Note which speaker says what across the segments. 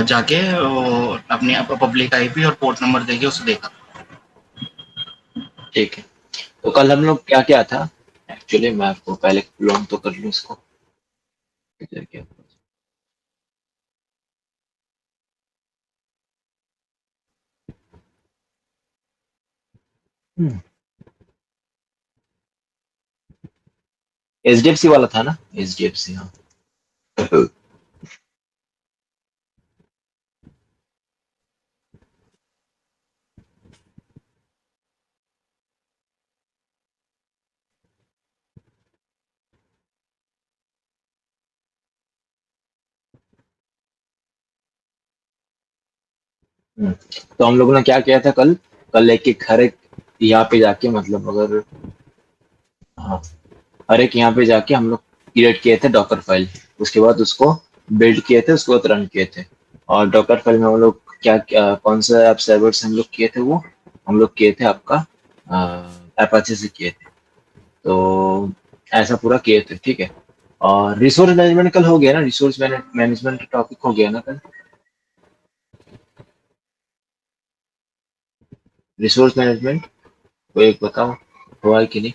Speaker 1: जाके अपने public IP और पोर्ट नंबर देके उसे देखा।
Speaker 2: ठीक है, तो कल हम लोग क्या क्या था एक्चुअली, मैं आपको पहले लॉन्ग तो कर लूँ इसको। इधर क्या, एचडीएफसी वाला था ना, एचडीएफसी, हाँ। तो हम लोगों ने क्या किया था कल, कल एक एक हर एक यहाँ पे जाके, मतलब अगर, हाँ, हर एक यहाँ पे जाके हम लोग क्रिएट किए थे डॉकर फाइल। उसके बाद उसको बिल्ड किए थे, उसके बाद रन किए थे। और डॉकर फाइल में हम लोग क्या, क्या कौन सा ऐप सर्वर से हम लोग किए थे, वो हम लोग किए थे आपका अपाचे से किए थे। तो ऐसा पूरा किए थे, ठीक है। और रिसोर्स मैनेजमेंट कल हो गया ना, रिसोर्स मैनेजमेंट टॉपिक हो गया ना कल। रिसोर्स मैनेजमेंट को एक बताओ, हुआ है कि नहीं?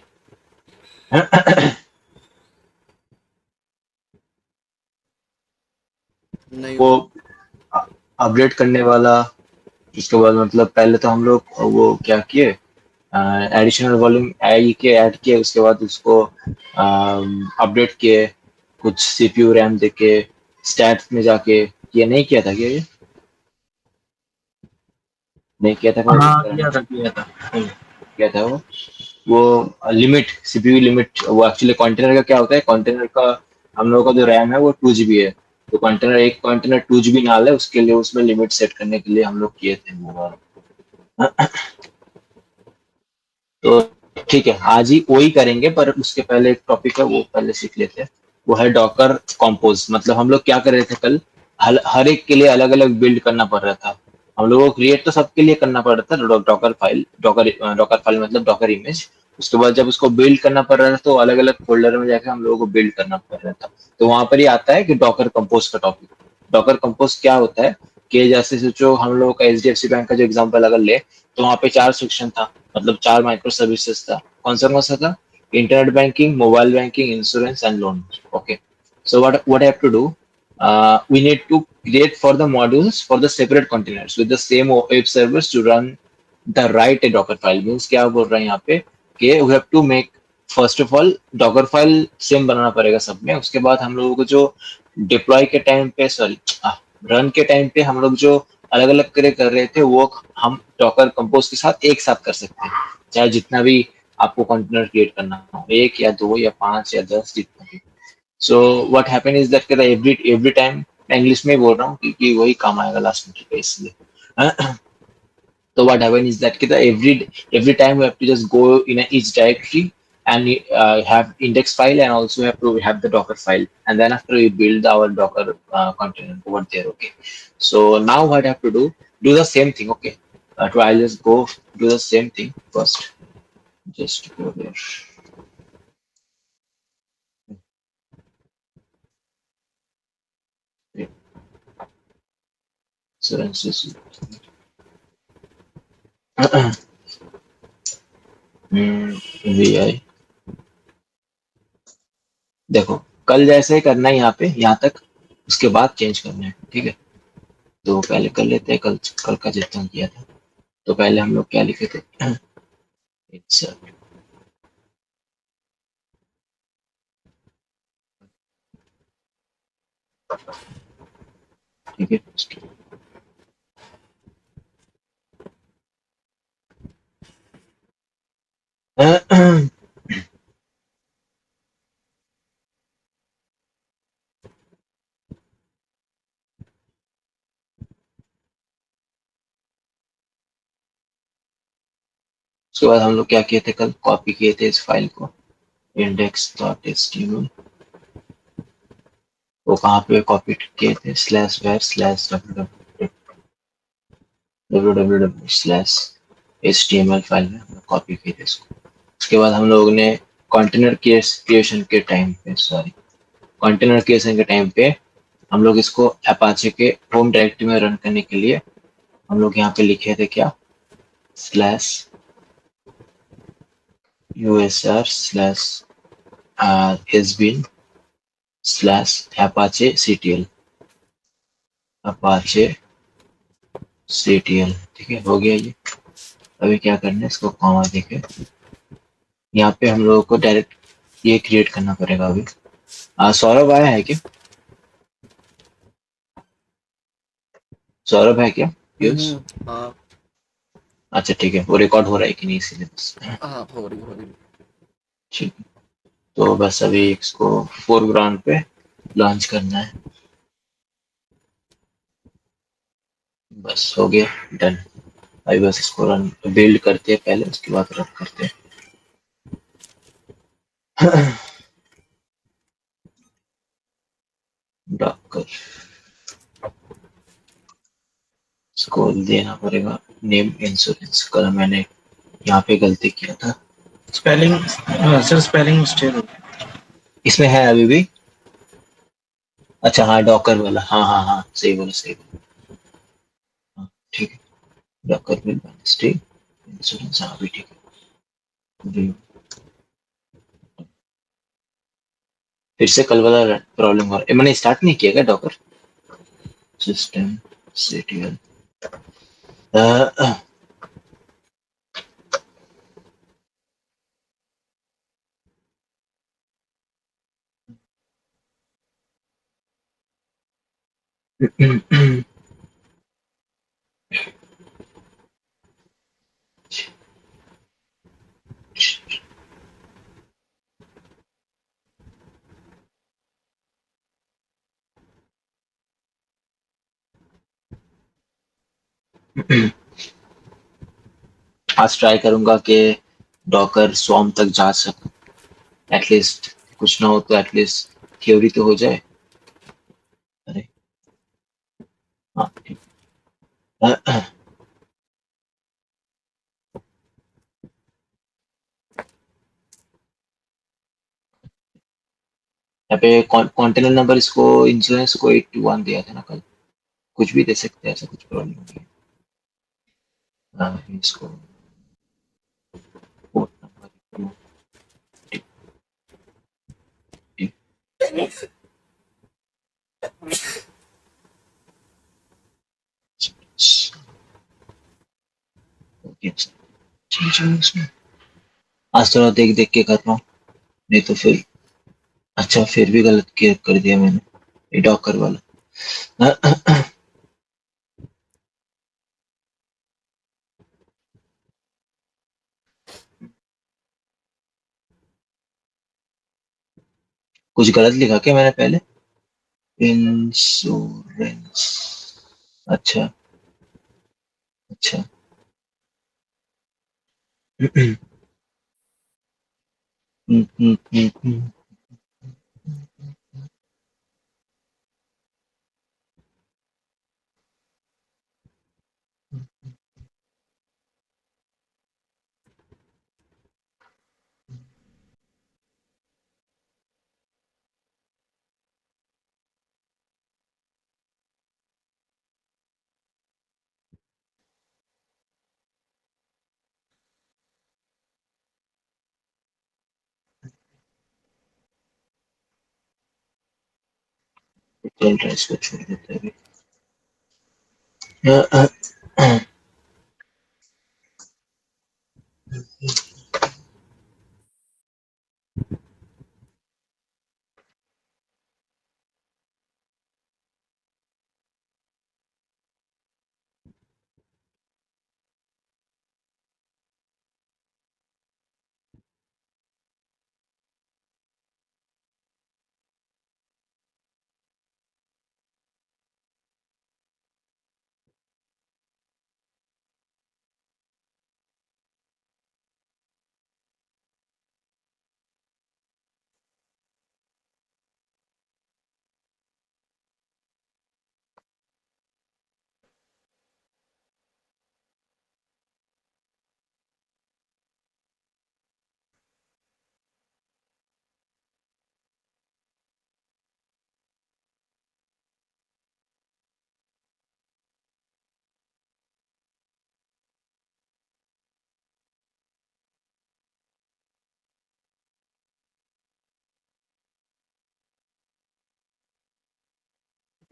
Speaker 1: नहीं
Speaker 2: वो
Speaker 1: हुआ।
Speaker 2: अपडेट करने वाला, उसके बाद मतलब पहले तो हम लोग वो क्या किए, एडिशनल वॉल्यूम आई के ऐड किए, उसके बाद उसको अपडेट किए, कुछ सीपीयू रैम देके, स्टैट्स में जाके। ये नहीं किया था क्या, ये नहीं किया था
Speaker 1: हाँ,
Speaker 2: क्या?
Speaker 1: किया था किया था।
Speaker 2: किया था वो लिमिट, सीपीयू लिमिट, वो एक्चुअली कंटेनर का क्या होता है, कंटेनर का हम लोगों का जो रैम है वो 2 GB है। तो कंटेनर, एक कंटेनर 2 GB ना ले, उसके लिए उसमें लिमिट सेट करने के लिए हम लोग किए थे वो। तो ठीक है, आज ही वही करेंगे, पर उसके पहले एक टॉपिक है वो पहले सीख लेते हैं। वो है डॉकर कंपोज। मतलब हम लोग क्या कर रहे थे कल, हर एक के लिए अलग अलग बिल्ड करना पड़ रहा था। हम लोगों को क्रिएट तो सबके लिए करना पड़ रहा था, डॉकर फाइल, डॉकर फाइल मतलब डॉकर इमेज। उसके बाद जब उसको बिल्ड करना पड़ रहा था तो अलग अलग फोल्डर में जाकर हम लोगों को बिल्ड करना पड़ रहा था। तो वहां पर ही आता है कि डॉकर कंपोज का टॉपिक। डॉकर कंपोज क्या होता है कि जैसे सोचो हम लोगों का एचडीएफसी बैंक का जो एग्जांपल अगर ले, तो वहाँ पे 4 सेक्शन था, मतलब 4 माइक्रो सर्विसेज था। कौन सा था? Internet banking, mobile banking, insurance and loan. Okay, so what I have to do, we need to create for the modules for the separate containers with the same web servers to run the right docker file। means क्या बोल रहे हैं यहाँ पे कि we have to make, first of all docker file same बनाना पड़ेगा सब में। उसके बाद हम लोगों को जो डिप्लॉय के टाइम पे, सॉरी, रन के टाइम पे हम लोग जो अलग अलग करे कर रहे थे, वो हम डॉकर कंपोज के साथ एक साथ कर सकते हैं। चाहे जितना भी आपको कंटेनर क्रिएट करना हो, एक या दो या पांच या 10, जितना भी। So what happen is that every time, मैं इंग्लिश में बोल रहा हूँ क्योंकि वही काम आएगा लास्ट में, ठीक है, इसलिए। So what happens is that every time we have to just go in each directory and have index file, and also have to have the Docker file, and then after we build our Docker container over there. Okay. So now what I have to do the same thing. Okay. So I'll just go do the same thing first. Just go there. So let's just VI। देखो, कल जैसे करना है यहाँ पे, यहाँ तक, उसके बाद चेंज करना है, ठीक है। तो पहले कर लेते हैं कल, कल का जितना किया था। तो पहले हम लोग क्या लिखे थे, इट्स, ठीक है। उसके बाद हम लोग क्या किए थे कल, कॉपी किए थे इस फाइल को, index.html। वो कहाँ पे कॉपी किए थे, /var/www/html फाइल में कॉपी किए थे इसको। उसके बाद हम लोग ने कंटेनर क्रिएशन के टाइम पे, सॉरी, कंटेनर क्रिएशन के टाइम पे हम लोग इसको अपाचे के होम डायरेक्टरी में रन करने के लिए हम लोग यहाँ पे लिखे थे क्या, slash usr slash sbin slash apache ctl, apache ctl। ठीक है, हो गया ये। अभी क्या करना है, इसको कॉमा देके यहाँ पे हम लोगों को डायरेक्ट ये क्रिएट करना पड़ेगा अभी। सौरभ आया है क्या? सौरभ है क्या? यस।
Speaker 3: हाँ
Speaker 2: अच्छा ठीक है, वो रिकॉर्ड हो रहा है कि नहीं इसीलिए बस।
Speaker 3: हाँ, हो रही।
Speaker 2: ठीक है, तो बस अभी इसको फोरग्राउंड पे लॉन्च करना है, बस हो गया, डन। अभी बस इसको रन बिल्ड करते हैं पहले, उसके बाद रन करते हैं। डॉकर इसको देना पड़ेगा नेम इंश्योरेंस, कल मैंने यहाँ पे गलती किया था।
Speaker 1: स्पेलिंग, सर स्पेलिंग मिस्टेक हो गई।
Speaker 2: इसमें है अभी भी? अच्छा हाँ, डॉकर वाला, हाँ हाँ हाँ, सही बोला सही बोला। हाँ ठीक है, डॉकर विल स्टे इंश्योरेंस, हाँ भी ठीक है। फिर से कल वाला प्रॉब्लम हो रहा है, मैंने स्टार्ट नहीं किया क्या डॉकर सिस्टम सीटीएल? आज ट्राई करूंगा कि डॉकर स्वॉर्म तक जा सकूं, एटलीस्ट कुछ ना हो तो एटलीस्ट थ्योरी तो हो जाए। अरे हाँ ठीक। यहाँ पे कॉन्टेनर नंबर इसको इंश्योरेंस को 821 दिया था ना कल, कुछ भी दे सकते हैं, ऐसा कुछ प्रॉब्लम नहीं है। इसको पोर्ट नंबर उसमें आज थोड़ा देख देख के कर रहा हूँ, नहीं तो फिर, अच्छा फिर भी गलत कर दिया मैंने, ये डॉकर वाला। कुछ गलत लिखा क्या मैंने पहले? इंश्योरेंस, अच्छा अच्छा। चल रहा है, इसको छोड़ देते हैं अभी।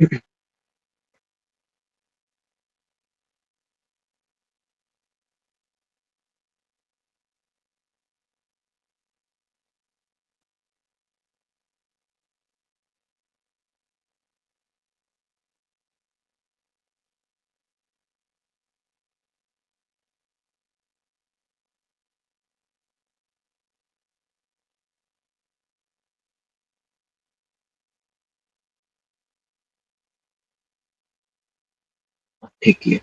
Speaker 2: ठीक है।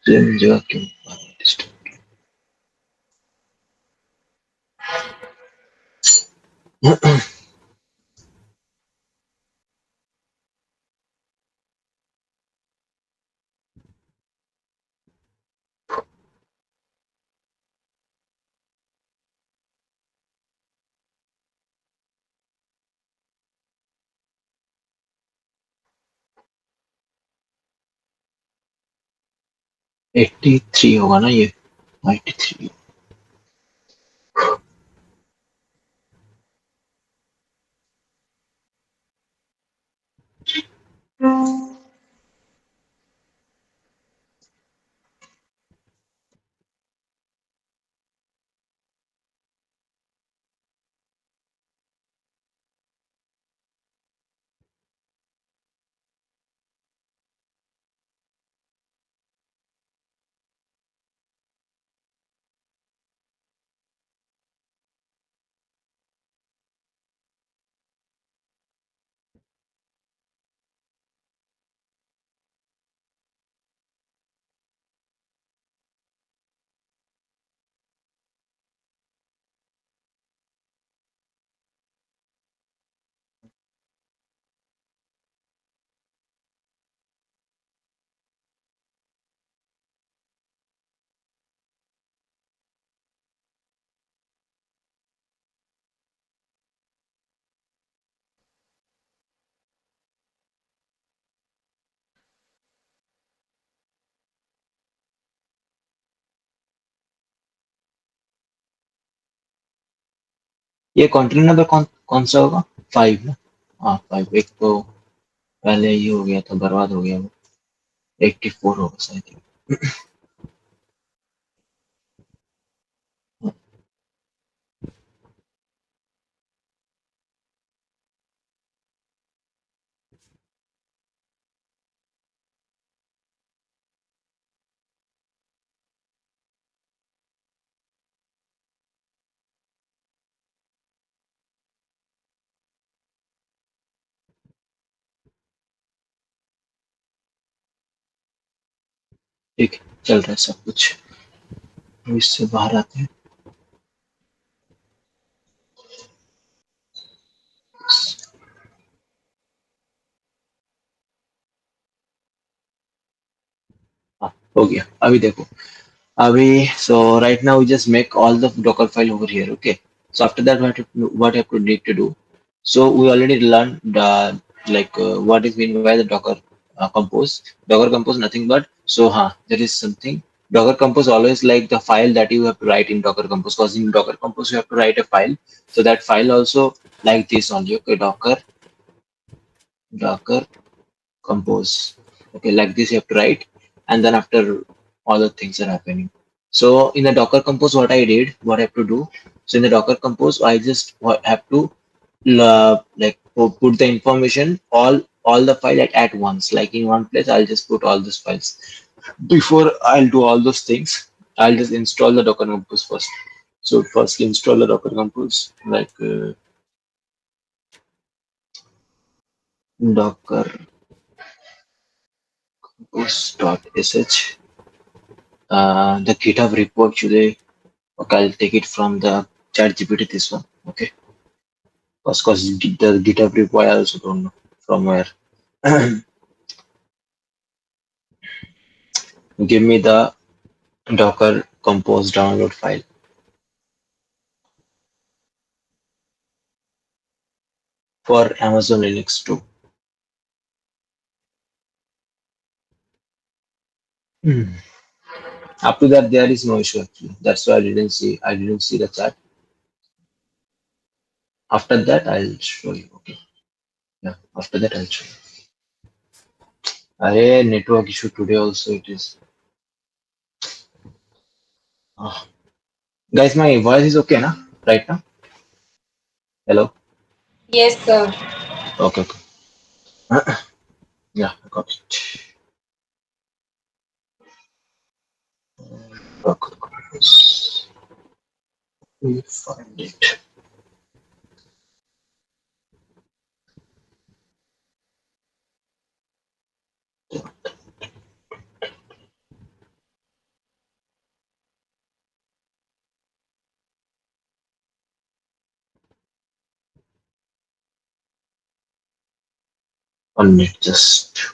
Speaker 2: सेम जगह क्यों? 83 होगा ना ये? 93। ये कंट्री नंबर कौन कौन सा होगा? 5 ना? हाँ 5। एक तो पहले ये हो गया था, बर्बाद हो गया वो। 84 होगा शायद। ठीक है, चल रहा है सब कुछ। तो इससे बाहर आते हैं। हाँ, हो गया। अभी देखो, अभी so right now we just make all the Docker file over here. Okay, so after that what have to need to do? So we already learned what is mean by the Docker compose. Docker compose nothing but, so there is something. Docker compose always like the file that you have to write in Docker compose, because in Docker compose you have to write a file. So that file also like this only. Okay, Docker compose. Okay, like this you have to write, and then after all the things are happening. So in the Docker compose, what I did, what I have to do. So in the Docker compose, I just have to put the information all the file at once. Like in one place, I'll just put all these files. Before I'll do all those things, I'll just install the Docker compose first. So first install the Docker compose, Docker compose.sh. The GitHub repo actually. Okay, I'll take it from the chat GPT, this one. Okay. Because the GitHub repo I also don't know from where. Give me the Docker compose download file for Amazon Linux too. Hmm. Up to that there is no issue actually. That's why I didn't see the chat. After that I'll show you. Okay. Yeah. After that I'll show you. Array network issue today also it is. Ah. Guys, my voice is okay na? Right now? Hello?
Speaker 3: Yes, sir.
Speaker 2: Okay, okay. Yeah, I got it. Docker compose. We find it. One minute just.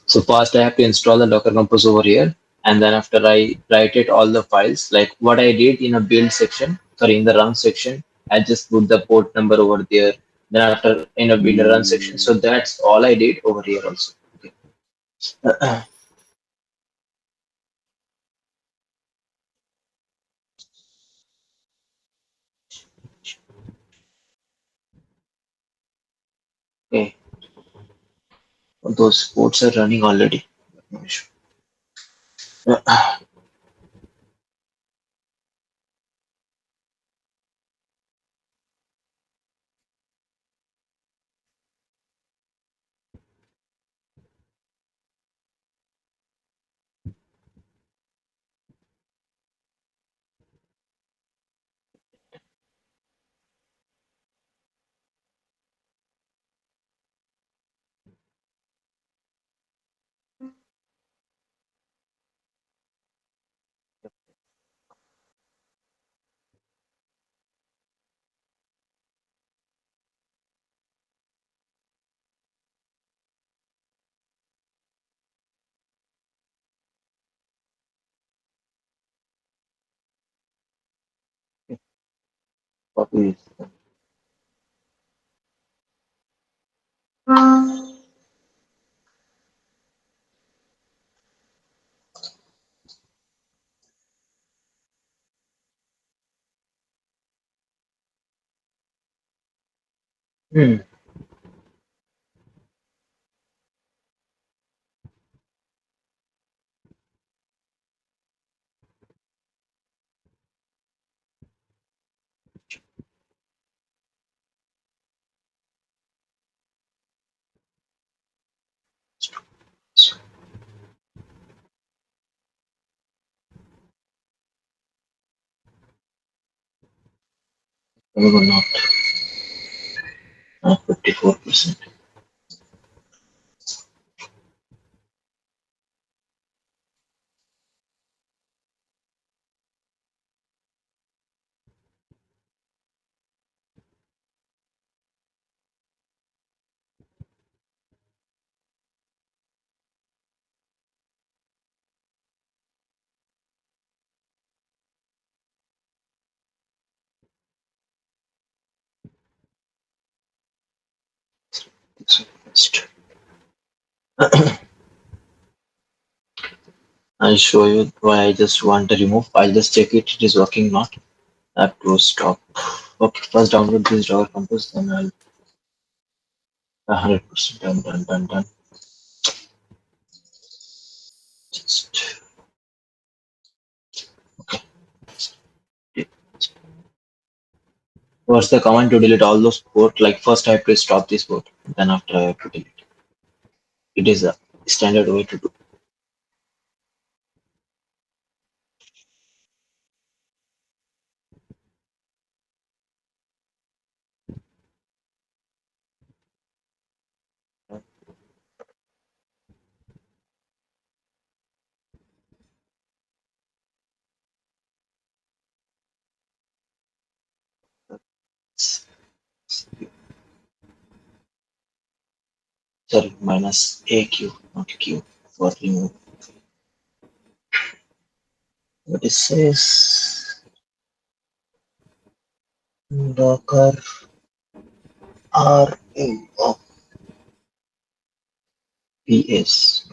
Speaker 2: So first I have to install the Docker Compose over here, and then after I write it all the files, like what I did in a build section, sorry, in the run section, I just put the port number over there. Then after in a build and run section, so that's all I did over here also. Okay. Okay. Those ports are running already. No issue. Copy. Hmm. Maybe not. 54%. I'll show you why I just want to remove. I'll just check it is working not. I have to stop. Okay, first download this Docker Compose, then I'll 100% done. Just okay. What's the command to delete all those port? Like first I have to stop this port, then after I have to delete. It is a standard way to do. Sorry, minus AQ, not Q for remove. What it says Docker R of PS.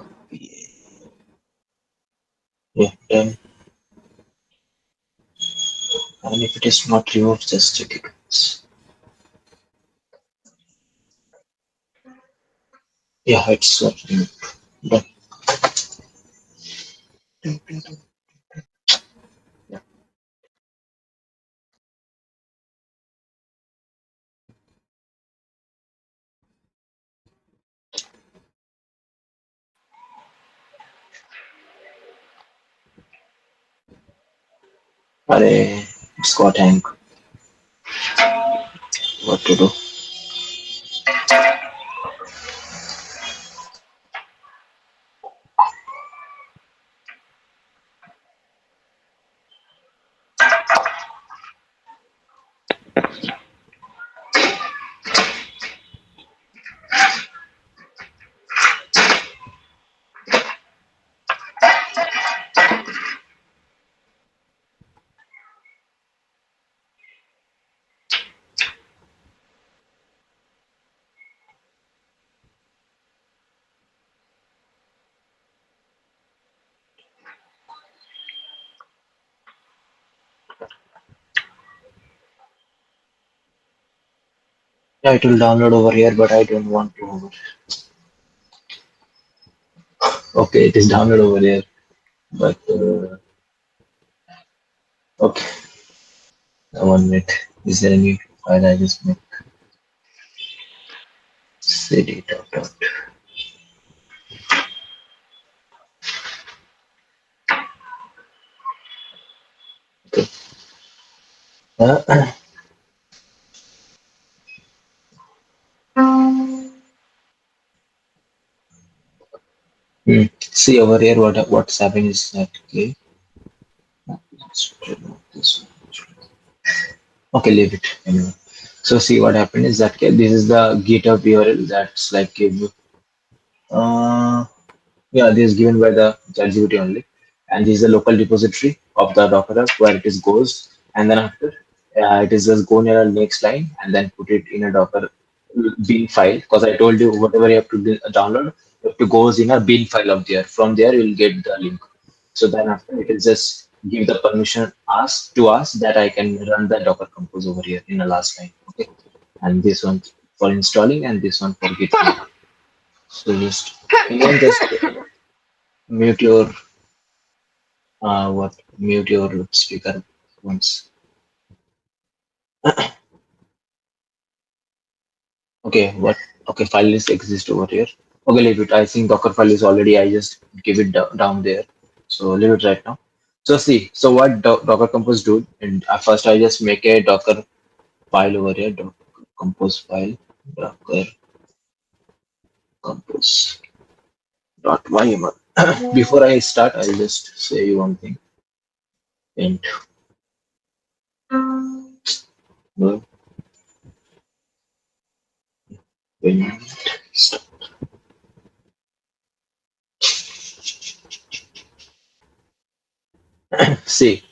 Speaker 2: Yeah, done. And if it is not removed, just check it. Yeah, it's removed. Done. Yeah. Array, it's got hang. What to do? Yeah, it will download over here, but I don't want to. Okay, it is download over here, but okay. 1 minute. Is there any file I just make? Cd dot. Okay. See over here, what's happening is that okay. Let's remove this one. Okay, leave it anyway. So see what happened is that okay, this is the GitHub URL that's like give you. Yeah, this is given by the ChatGPT only, and this is the local repository of the Docker app where it is goes, and then after it is just go near a next line and then put it in a Docker bin file. Because I told you whatever you have to download, you have to goes in a bin file up there. From there, you will get the link. So then after it will just give the permission ask to us that I can run the Docker Compose over here in the last line. Okay, and this one. for installing and this one for Git. So just you can just mute your mute your speaker once. Okay, what? Okay, file list exists over here. Okay, leave it. I think Docker file is already. I just give it down there. So leave it right now. So see, so what Docker Compose do? And first I just make a Docker file over here. Docker Compose file. Docker Compose .yml. Before I start, I'll just say you one thing. And no, when see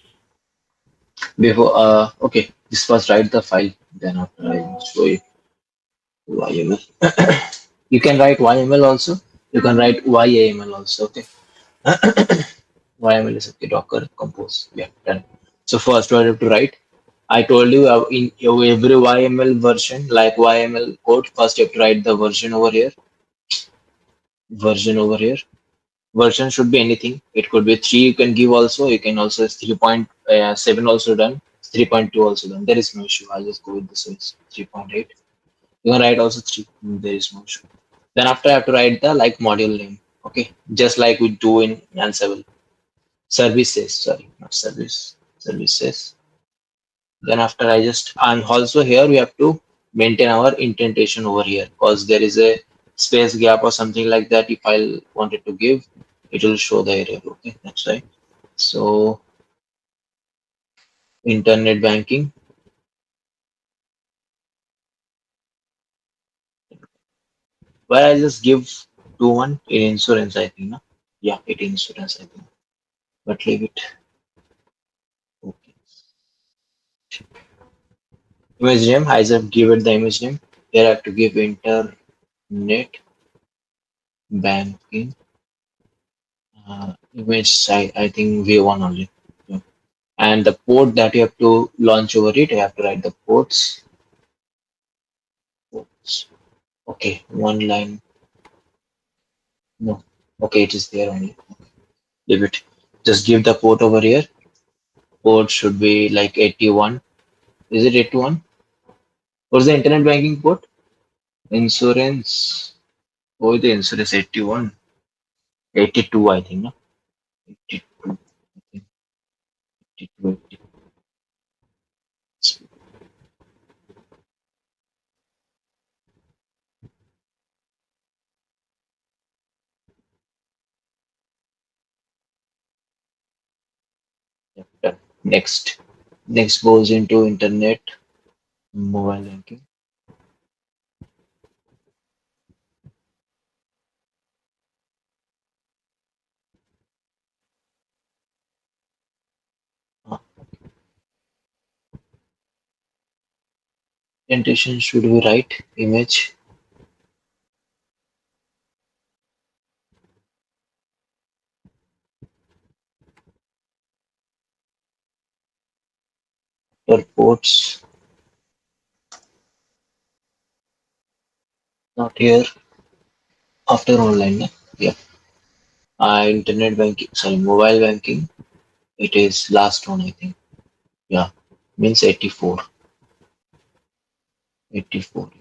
Speaker 2: before okay, this first write the file. Then after I show you YML. You can write YML also. You can write YAML also. Okay. YML is okay. Docker Compose. Yeah, done. So first, what I have to write? I told you in every YML version, like YML code, first you have to write the version over here. Version over here. Version should be anything. It could be 3. You can give also. You can also 3.7 also done. 3.2 also done. There is no issue. I'll just go with this. So it's 3.8. You can write also 3. There is no issue. Then after I have to write the like module name. Okay, just like we do in Ansible. Services, sorry, not service. Services. Then after I just and also here we have to maintain our indentation over here because there is a space gap or something like that. If I wanted to give, it will show the error. Okay, that's right. So internet banking. Where I just give 2 1 in insurance, I think. No? Yeah, it insurance, I think. But leave it. Okay. Image name, I just give it the image name. Here I have to give internet banking image site. I think V1 only. Yeah. And the port that you have to launch over it, you have to write the ports. Ports. Okay, one line. No. Okay, it is there only. Leave it. Just give the port over here. Port should be like 81. Is it 81? What's the internet banking port? Insurance. Oh, the insurance 81. 82, I think. No? 82. I think 82, 82. Yeah, done. Next. Next goes into internet mobile banking. Uh, Indentation should be right. Image. Ports. Not here. After online. No? Yeah. Internet banking. Sorry, mobile banking. It is last one, I think. Yeah. Means 84. 84.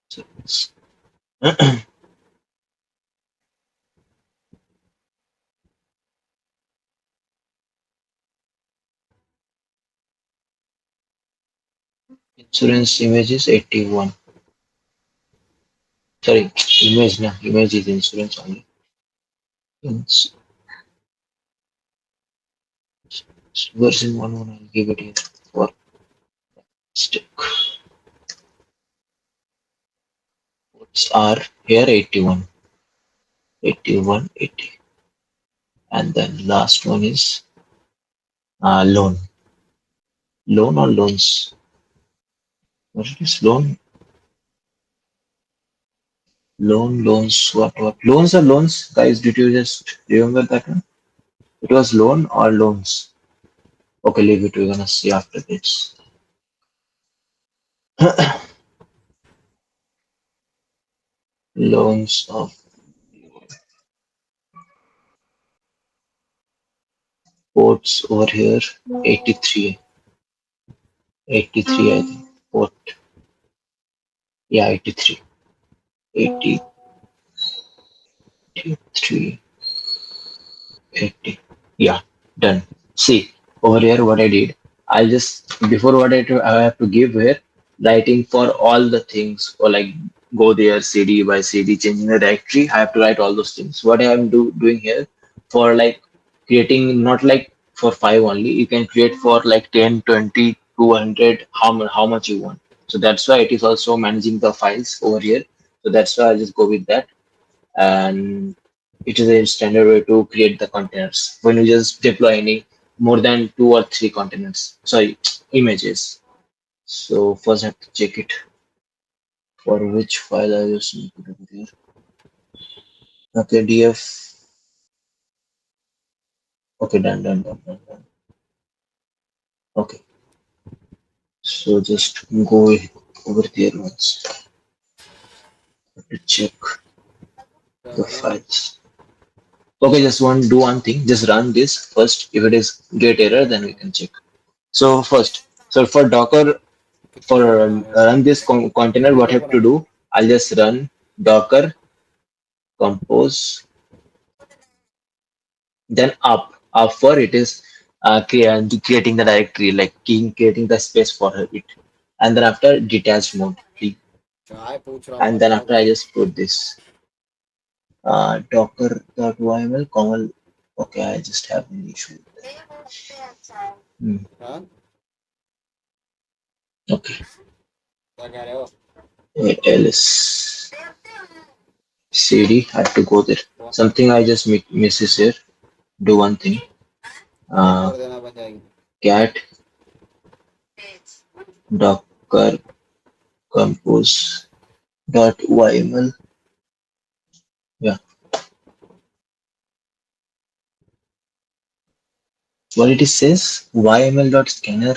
Speaker 2: So, insurance image is 81. Sorry, image na. Image is insurance only. Ins- Version 1 I'll give it here for stick. Ports are here 81. 81, 80. And then last one is loan. Loan or loans? What it is loan? Loans, what? Loans or loans? Guys, did you just remember that one? It was loan or loans? Okay, leave it. We're gonna see after this. Loans of ports over here. 83. 83, I think. Port. Yeah, 83. 83. 80. Yeah, done. See, over here what I did, I just before what I have to give here, writing for all the things or like go there CD by CD, changing the directory. I have to write all those things. What I am doing here for like creating not like for five only. You can create for like 10, 20, 200, how much you want. So that's why it is also managing the files over here. So that's why I just go with that, and it is a standard way to create the containers when you just deploy any more than two or three containers, sorry, images. So first I have to check it for which file I just need to do here. Okay, df. Okay, done. Okay, so just go over there once to check the files. Okay, just do one thing, just run this first. If it is get error, then we can check. So first, so for Docker, for run this container, what I have to do, I'll just run docker compose, then up for it is creating the directory, like creating the space for it, and then after detached mode, and then after I just put this docker.yml conval. Okay, I just have an issue with that. Okay, ls cd, I have to go there. Something I just misses here. Do one thing. Cat docker compose dot yml. Yeah, what it is says yml dot scanner.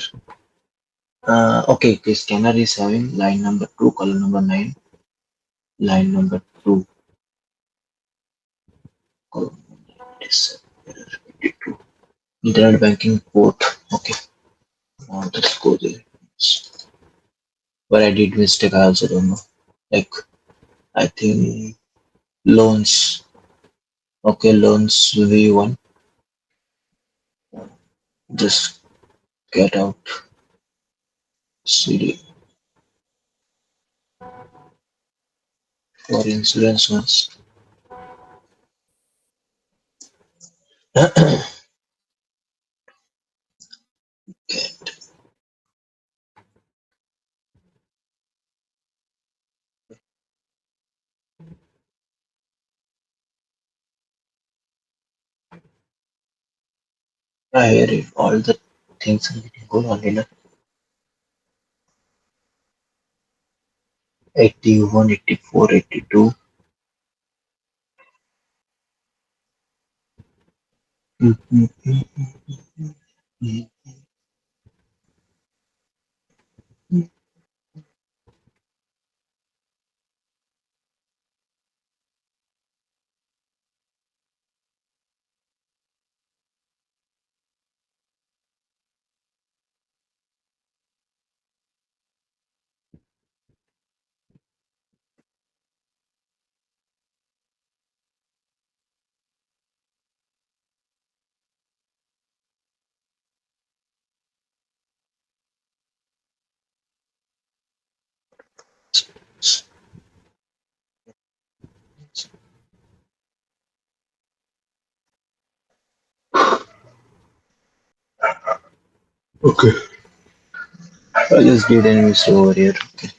Speaker 2: Okay, scanner is having line number 2, column number 9, line number 2, column number 82. Internet banking port. Okay, now let's go there. But I did mistake, I also don't know. Like, I think loans. Okay, loans v1. Just get out cd for insurance ones. I hear it. All the things are getting good on Linux. 81, 84, 82. Okay. I just did an install over here. Okay.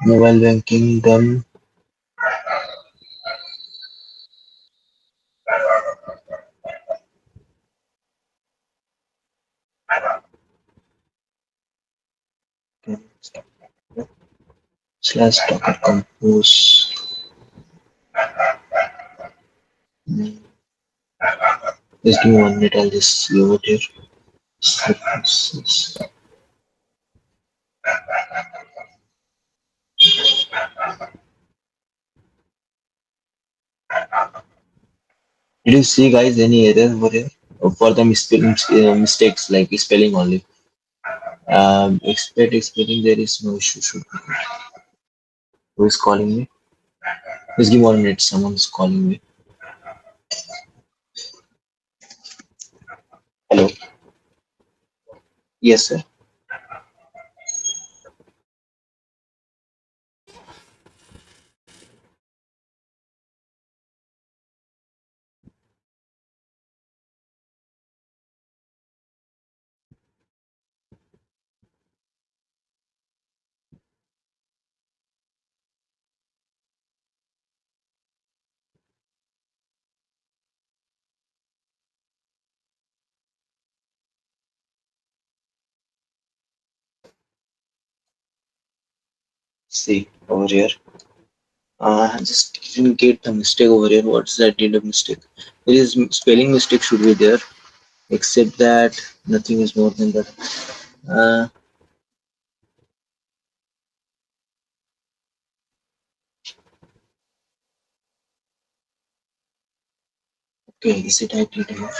Speaker 2: Mobile banking done. Slash docker compose. Just give me 1 minute. I'll just see over here. Did you see, guys, any error over here? For the mistakes like spelling only? Expect spelling, there is no issue. Who is calling me? Just give me 1 minute. Someone is calling me. Hello. Yes, sir. See over here. I just didn't get the mistake over here. What's that did a mistake? There is spelling mistake should be there. Except that nothing is more than that. Uh, okay, is it I did here?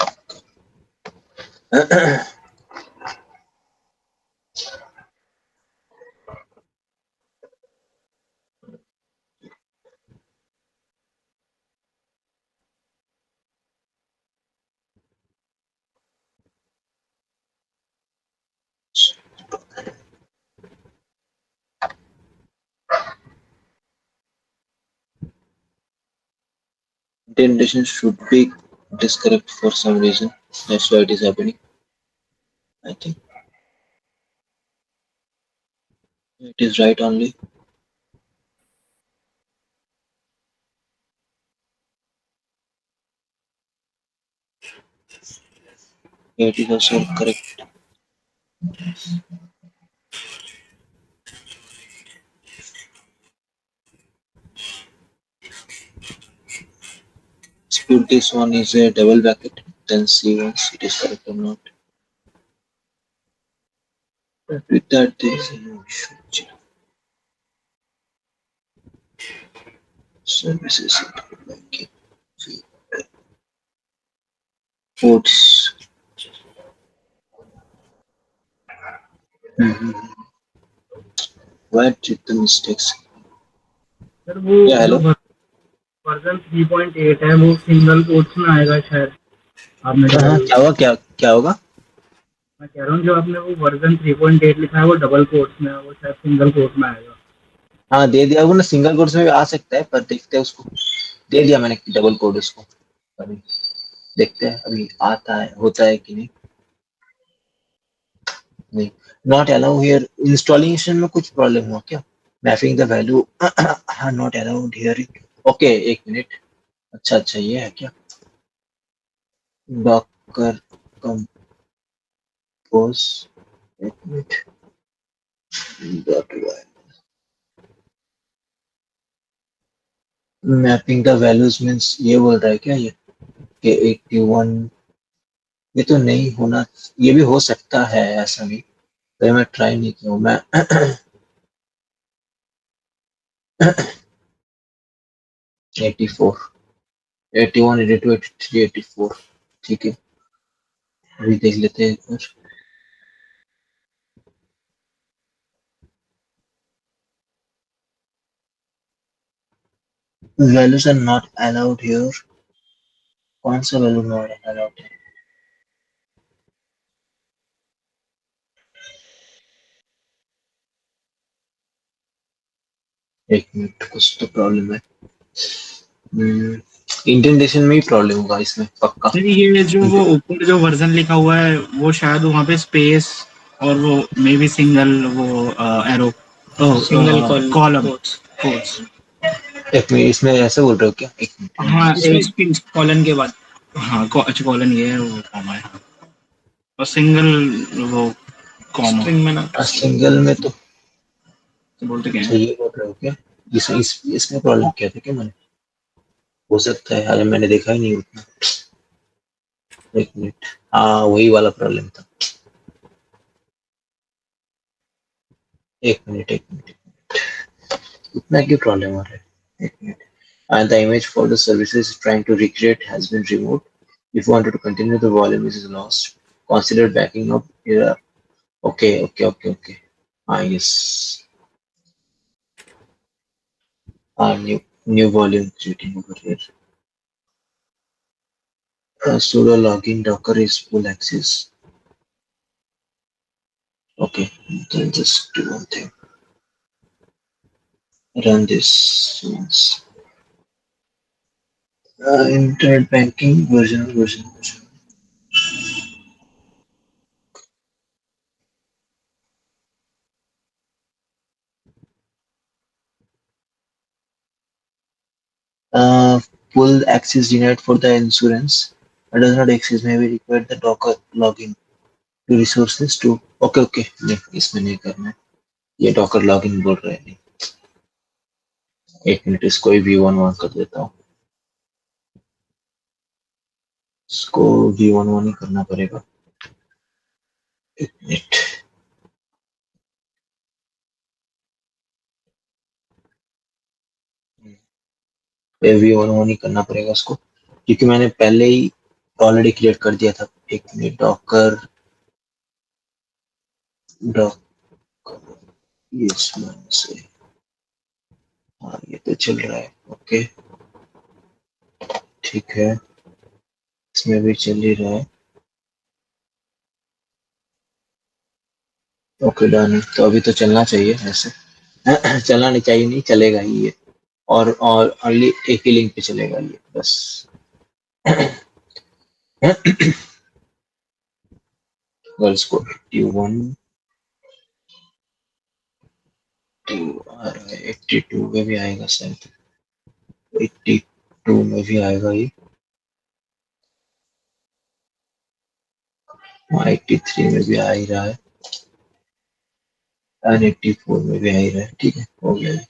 Speaker 2: Indentation should be discorrect for some reason. That's why it is happening. I think it is right only. It is also correct. Split this one is a double bracket. Then see once it is correct or not. But with that, there is no issue. Services like ports. Where did the mistakes?
Speaker 3: Sir वो
Speaker 2: Yeah,
Speaker 3: जो
Speaker 2: hello.
Speaker 3: Version 3.8 है वो single quotes में आएगा शायद। आपने जो
Speaker 2: हाँ, क्या होगा? क्या होगा?
Speaker 3: मैं कह रहा हूँ जो आपने वो वर्जन 3.8 लिखा है वो डबल कोट्स में है, वो शायद सिंगल कोट में आएगा।
Speaker 2: हाँ, दे दिया वो ना, सिंगल कोट्स में भी आ सकता है, पर देखते हैं उसको। दे दिया मैंने डबल कोड उसको। अभी देखते हैं अभी आता है, होता है कि नहीं। नहीं, नॉट अलाउ हियर। इंस्टॉलेशन में कुछ प्रॉब्लम हुआ क्या? Mapping the value not allowed here. Okay, एक मिनट। अच्छा, ये है क्या? डॉकर कंपोज, एक minute. Mapping the values means ये बोल रहा है क्या ये कि 81? ये तो नहीं होना, ये भी हो सकता है ऐसा भी, तो मैं ट्राई नहीं किया हूँ मैं। 84, 81, 82, 83, 84। ठीक है, अभी देख लेते हैं एक बार। Values are not allowed here. कौन सा वैल्यू नॉट अलाउड है? एक मिनट, कुछ तो प्रॉब्लम है। इंडेंटेशन में ही प्रॉब्लम होगा इसमें पक्का।
Speaker 1: ये जो वो ऊपर जो वर्जन लिखा हुआ है वो शायद वहाँ पे स्पेस और वो मे बी सिंगल वो एरो
Speaker 3: सिंगल
Speaker 1: कॉलम कोट्स।
Speaker 2: एक मिनट, इसमें ऐसे बोल रहे हो क्या? एक मिनट।
Speaker 1: हाँ,
Speaker 3: इसमें कॉलन के बाद
Speaker 1: हाँ, अच्छा कॉलन ये है, वो कॉमा है। हाँ। और सिंगल वो कॉमा
Speaker 3: स्ट्रिंग में ना
Speaker 2: सिंगल में तो
Speaker 1: तो बोलते क्या
Speaker 2: अच्छा,
Speaker 1: है?
Speaker 2: ये बोल रहे हो क्या? इसमें प्रॉब्लम क्या था क्या? मैंने हो सकता है, अरे मैंने देखा ही नहीं उतना। एक मिनट, हाँ वही वाला प्रॉब्लम था। एक मिनट, इतना क्यों प्रॉब्लम आ रहा है? एक minute. And the image for the services trying to recreate has been removed. If you wanted to continue, the volume is lost. Consider backing up. Yeah. Okay. Yes. New volume creating over here. Sudo login docker is full access. Okay, then just do one thing. Run this once. Internet banking version. Uh, full access denied for the insurance. It does not access may be required the docker login to resources to. Okay. नहीं, इसमें नहीं करना है। ये docker login बोल रहा है नहीं। एक मिनट, इसको भी v11 कर देता हूँ। इसको v11 ही करना पड़ेगा। एक मिनट। v11 ही करना पड़ेगा इसको, क्योंकि मैंने पहले ही ऑलरेडी क्रिएट कर दिया था। एक मिनट, डॉकर ये से, हाँ ये तो चल रहा है। ओके ठीक है, इसमें भी चल ही रहा है। ओके डन, तो अभी तो चलना चाहिए ऐसे। चलना नहीं चाहिए, नहीं चलेगा ही ये। और ओनली एक ही लिंक पे चलेगा ये बस। गर्ल्स को 81 आ रहा है, 82 में भी आएगा शायद, 82 में भी आएगा ये, 83 में भी आ ही रहा है, 84 में भी आ ही रहा है। ठीक है, हो गया है।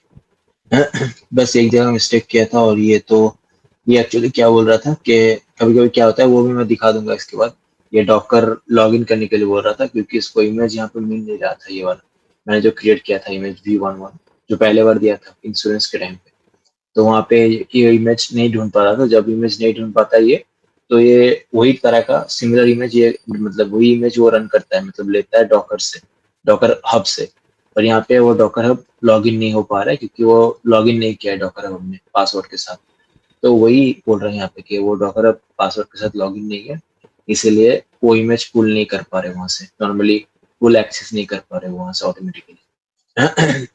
Speaker 2: बस एक जगह मिस्टेक किया था, और ये एक्चुअली क्या बोल रहा था कि कभी कभी क्या होता है, वो भी मैं दिखा दूंगा इसके बाद। ये डॉकर लॉगिन करने के लिए बोल रहा था, क्योंकि इसको इमेज यहाँ पे मिल नहीं रहा था, ये वाला मैंने जो क्रिएट किया था इमेज v11 जो पहले बार दिया था इंश्योरेंस के टाइम पे। तो वहाँ पे ये इमेज नहीं ढूंढ पा रहा था। जब इमेज नहीं ढूंढ पाता ये, तो ये वही तरह का सिमिलर इमेज, ये मतलब वही इमेज वो रन करता है, मतलब लेता है डॉकर से, डॉकर हब से। पर यहाँ पे वो डॉकर हब लॉगिन नहीं हो पा रहा है, क्योंकि वो लॉगिन नहीं किया है डॉकर हब में पासवर्ड के साथ। तो वही बोल रहे हैं यहाँ पे कि वो डॉकर हब पासवर्ड के साथ लॉगिन नहीं है, इसीलिए वो इमेज पुल नहीं कर पा रहे वहां से, नॉर्मली पुल एक्सेस नहीं कर पा रहे वहां से ऑटोमेटिकली।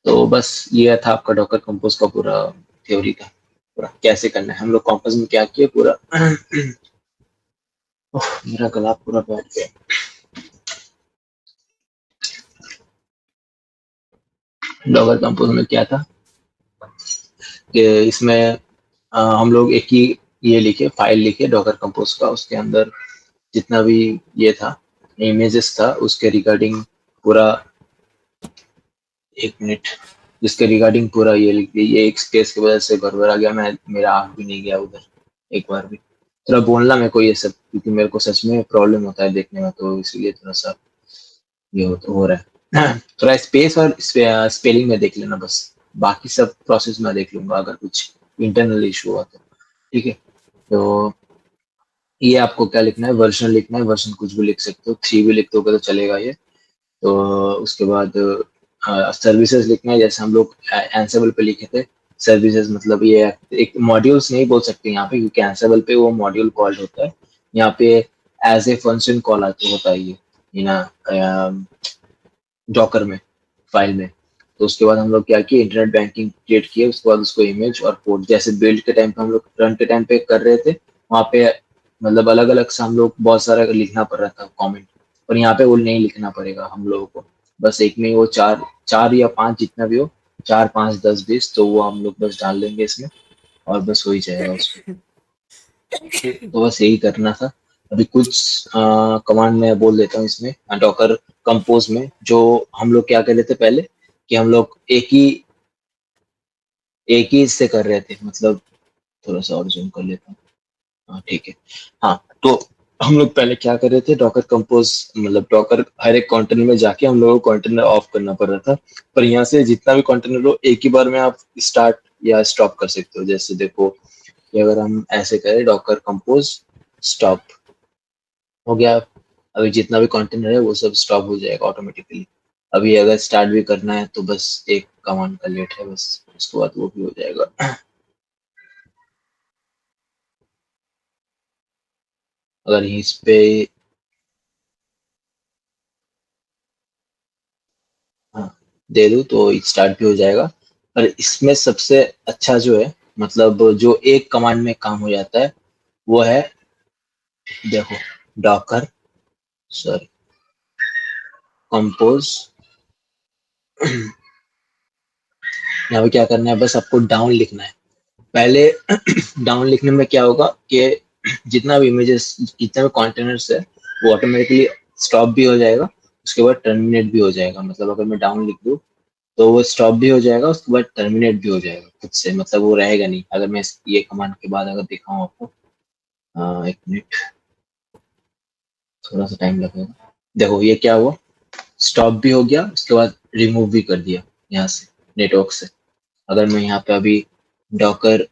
Speaker 2: तो बस ये था आपका डॉकर कंपोज का पूरा थ्योरी का, पूरा कैसे करना है। हम लोग कंपोज में क्या किए पूरा। मेरा गला पूरा बैठ गया। डॉकर कंपोज में क्या था कि इसमें हम लोग एक ही ये लिखे, फाइल लिखे डॉकर कंपोज का, उसके अंदर जितना भी ये था इमेजेस था उसके रिगार्डिंग पूरा, एक मिनट, जिसके रिगार्डिंग पूरा ये लिख दिया। ये एक स्पेस की वजह से गड़बड़ आ गया, मैं मेरा आँख भी नहीं गया उधर एक बार भी। थोड़ा बोलना मेरे को ये सब, क्योंकि मेरे को सच में प्रॉब्लम होता है देखने में, तो इसलिए थोड़ा सा ये हो रहा है। थोड़ा स्पेस और स्पेलिंग में देख लेना बस, बाकी सब प्रोसेस में देख लूंगा अगर कुछ इंटरनल इशू हुआ तो। ठीक है, तो ये आपको क्या लिखना है, वर्जन लिखना है, वर्जन कुछ भी लिख सकते हो, 3 भी लिख दोगे तो चलेगा ये। तो उसके बाद सर्विसेज लिखना है, जैसे हम लोग एंसेबल पे लिखे थे। सर्विसेज मतलब ये एक मॉड्यूल्स नहीं बोल सकते यहाँ पे, क्योंकि एंसेबल पे वो मॉड्यूल कॉल्ड होता है, यहाँ पे एज ए फंक्शन कॉल होता है ये ना डॉकर में, फाइल में। तो उसके बाद हम लोग क्या किए, इंटरनेट बैंकिंग क्रिएट किए, उसके बाद उसको इमेज और पोर्ट, जैसे बिल्ड के टाइम पे हम लोग रन के टाइम पे कर रहे थे, वहाँ पे मतलब अलग अलग से हम लोग बहुत सारा लिखना पड़ रहा था कमेंट, पर यहाँ पे वो नहीं लिखना पड़ेगा हम लोगों को। बस एक में वो चार चार या पांच जितना भी हो, 4 5 10 20, तो वो हम लोग बस डाल देंगे इसमें, और बस हो ही जाएगा उसमें। तो बस यही करना था। अभी कुछ कमांड मैं बोल देता हूँ इसमें डॉकर कंपोज में, जो हम लोग क्या कर रहे थे पहले, कि हम लोग एक ही इससे कर रहे थे, मतलब थोड़ा सा और जूम कर लेता हूँ। ठीक है। हाँ, तो हम लोग पहले क्या कर रहे थे, डॉकर कंपोज मतलब डॉकर हर एक कंटेनर में जाके हम लोगों को कंटेनर ऑफ करना पड़ रहा था। पर यहाँ से जितना भी कंटेनर हो एक ही बार में आप स्टार्ट या स्टॉप कर सकते हो। जैसे देखो, ये अगर हम ऐसे करें डॉकर कंपोज स्टॉप, हो गया। अभी जितना भी कंटेनर है वो सब स्टॉप हो जाएगा ऑटोमेटिकली। अभी अगर स्टार्ट भी करना है तो बस एक कमांड का लेट है, बस उसके बाद वो भी हो जाएगा। अगर इस पे हाँ, दे दूं तो स्टार्ट भी हो जाएगा। पर इसमें सबसे अच्छा जो है, मतलब जो एक कमांड में काम हो जाता है, वो है, देखो, डॉकर सॉरी कंपोज। यहाँ पे क्या करना है, बस आपको डाउन लिखना है पहले। डाउन लिखने में क्या होगा कि जितना भी इमेजेस, जितना भी कंटेनर्स है, वो ऑटोमेटिकली स्टॉप भी हो जाएगा, उसके बाद टर्मिनेट भी हो जाएगा। मतलब अगर मैं डाउन लिख दूं तो वो स्टॉप भी हो जाएगा, उसके बाद टर्मिनेट भी हो जाएगा खुद से, मतलब वो रहेगा नहीं। अगर मैं ये कमांड के बाद अगर दिखाऊं आपको, एक मिनट, थोड़ा सा टाइम लगेगा। देखो ये क्या हुआ, स्टॉप भी हो गया, उसके बाद रिमूव भी कर दिया यहाँ से, नेटवर्क से। अगर मैं यहाँ पे अभी डॉकर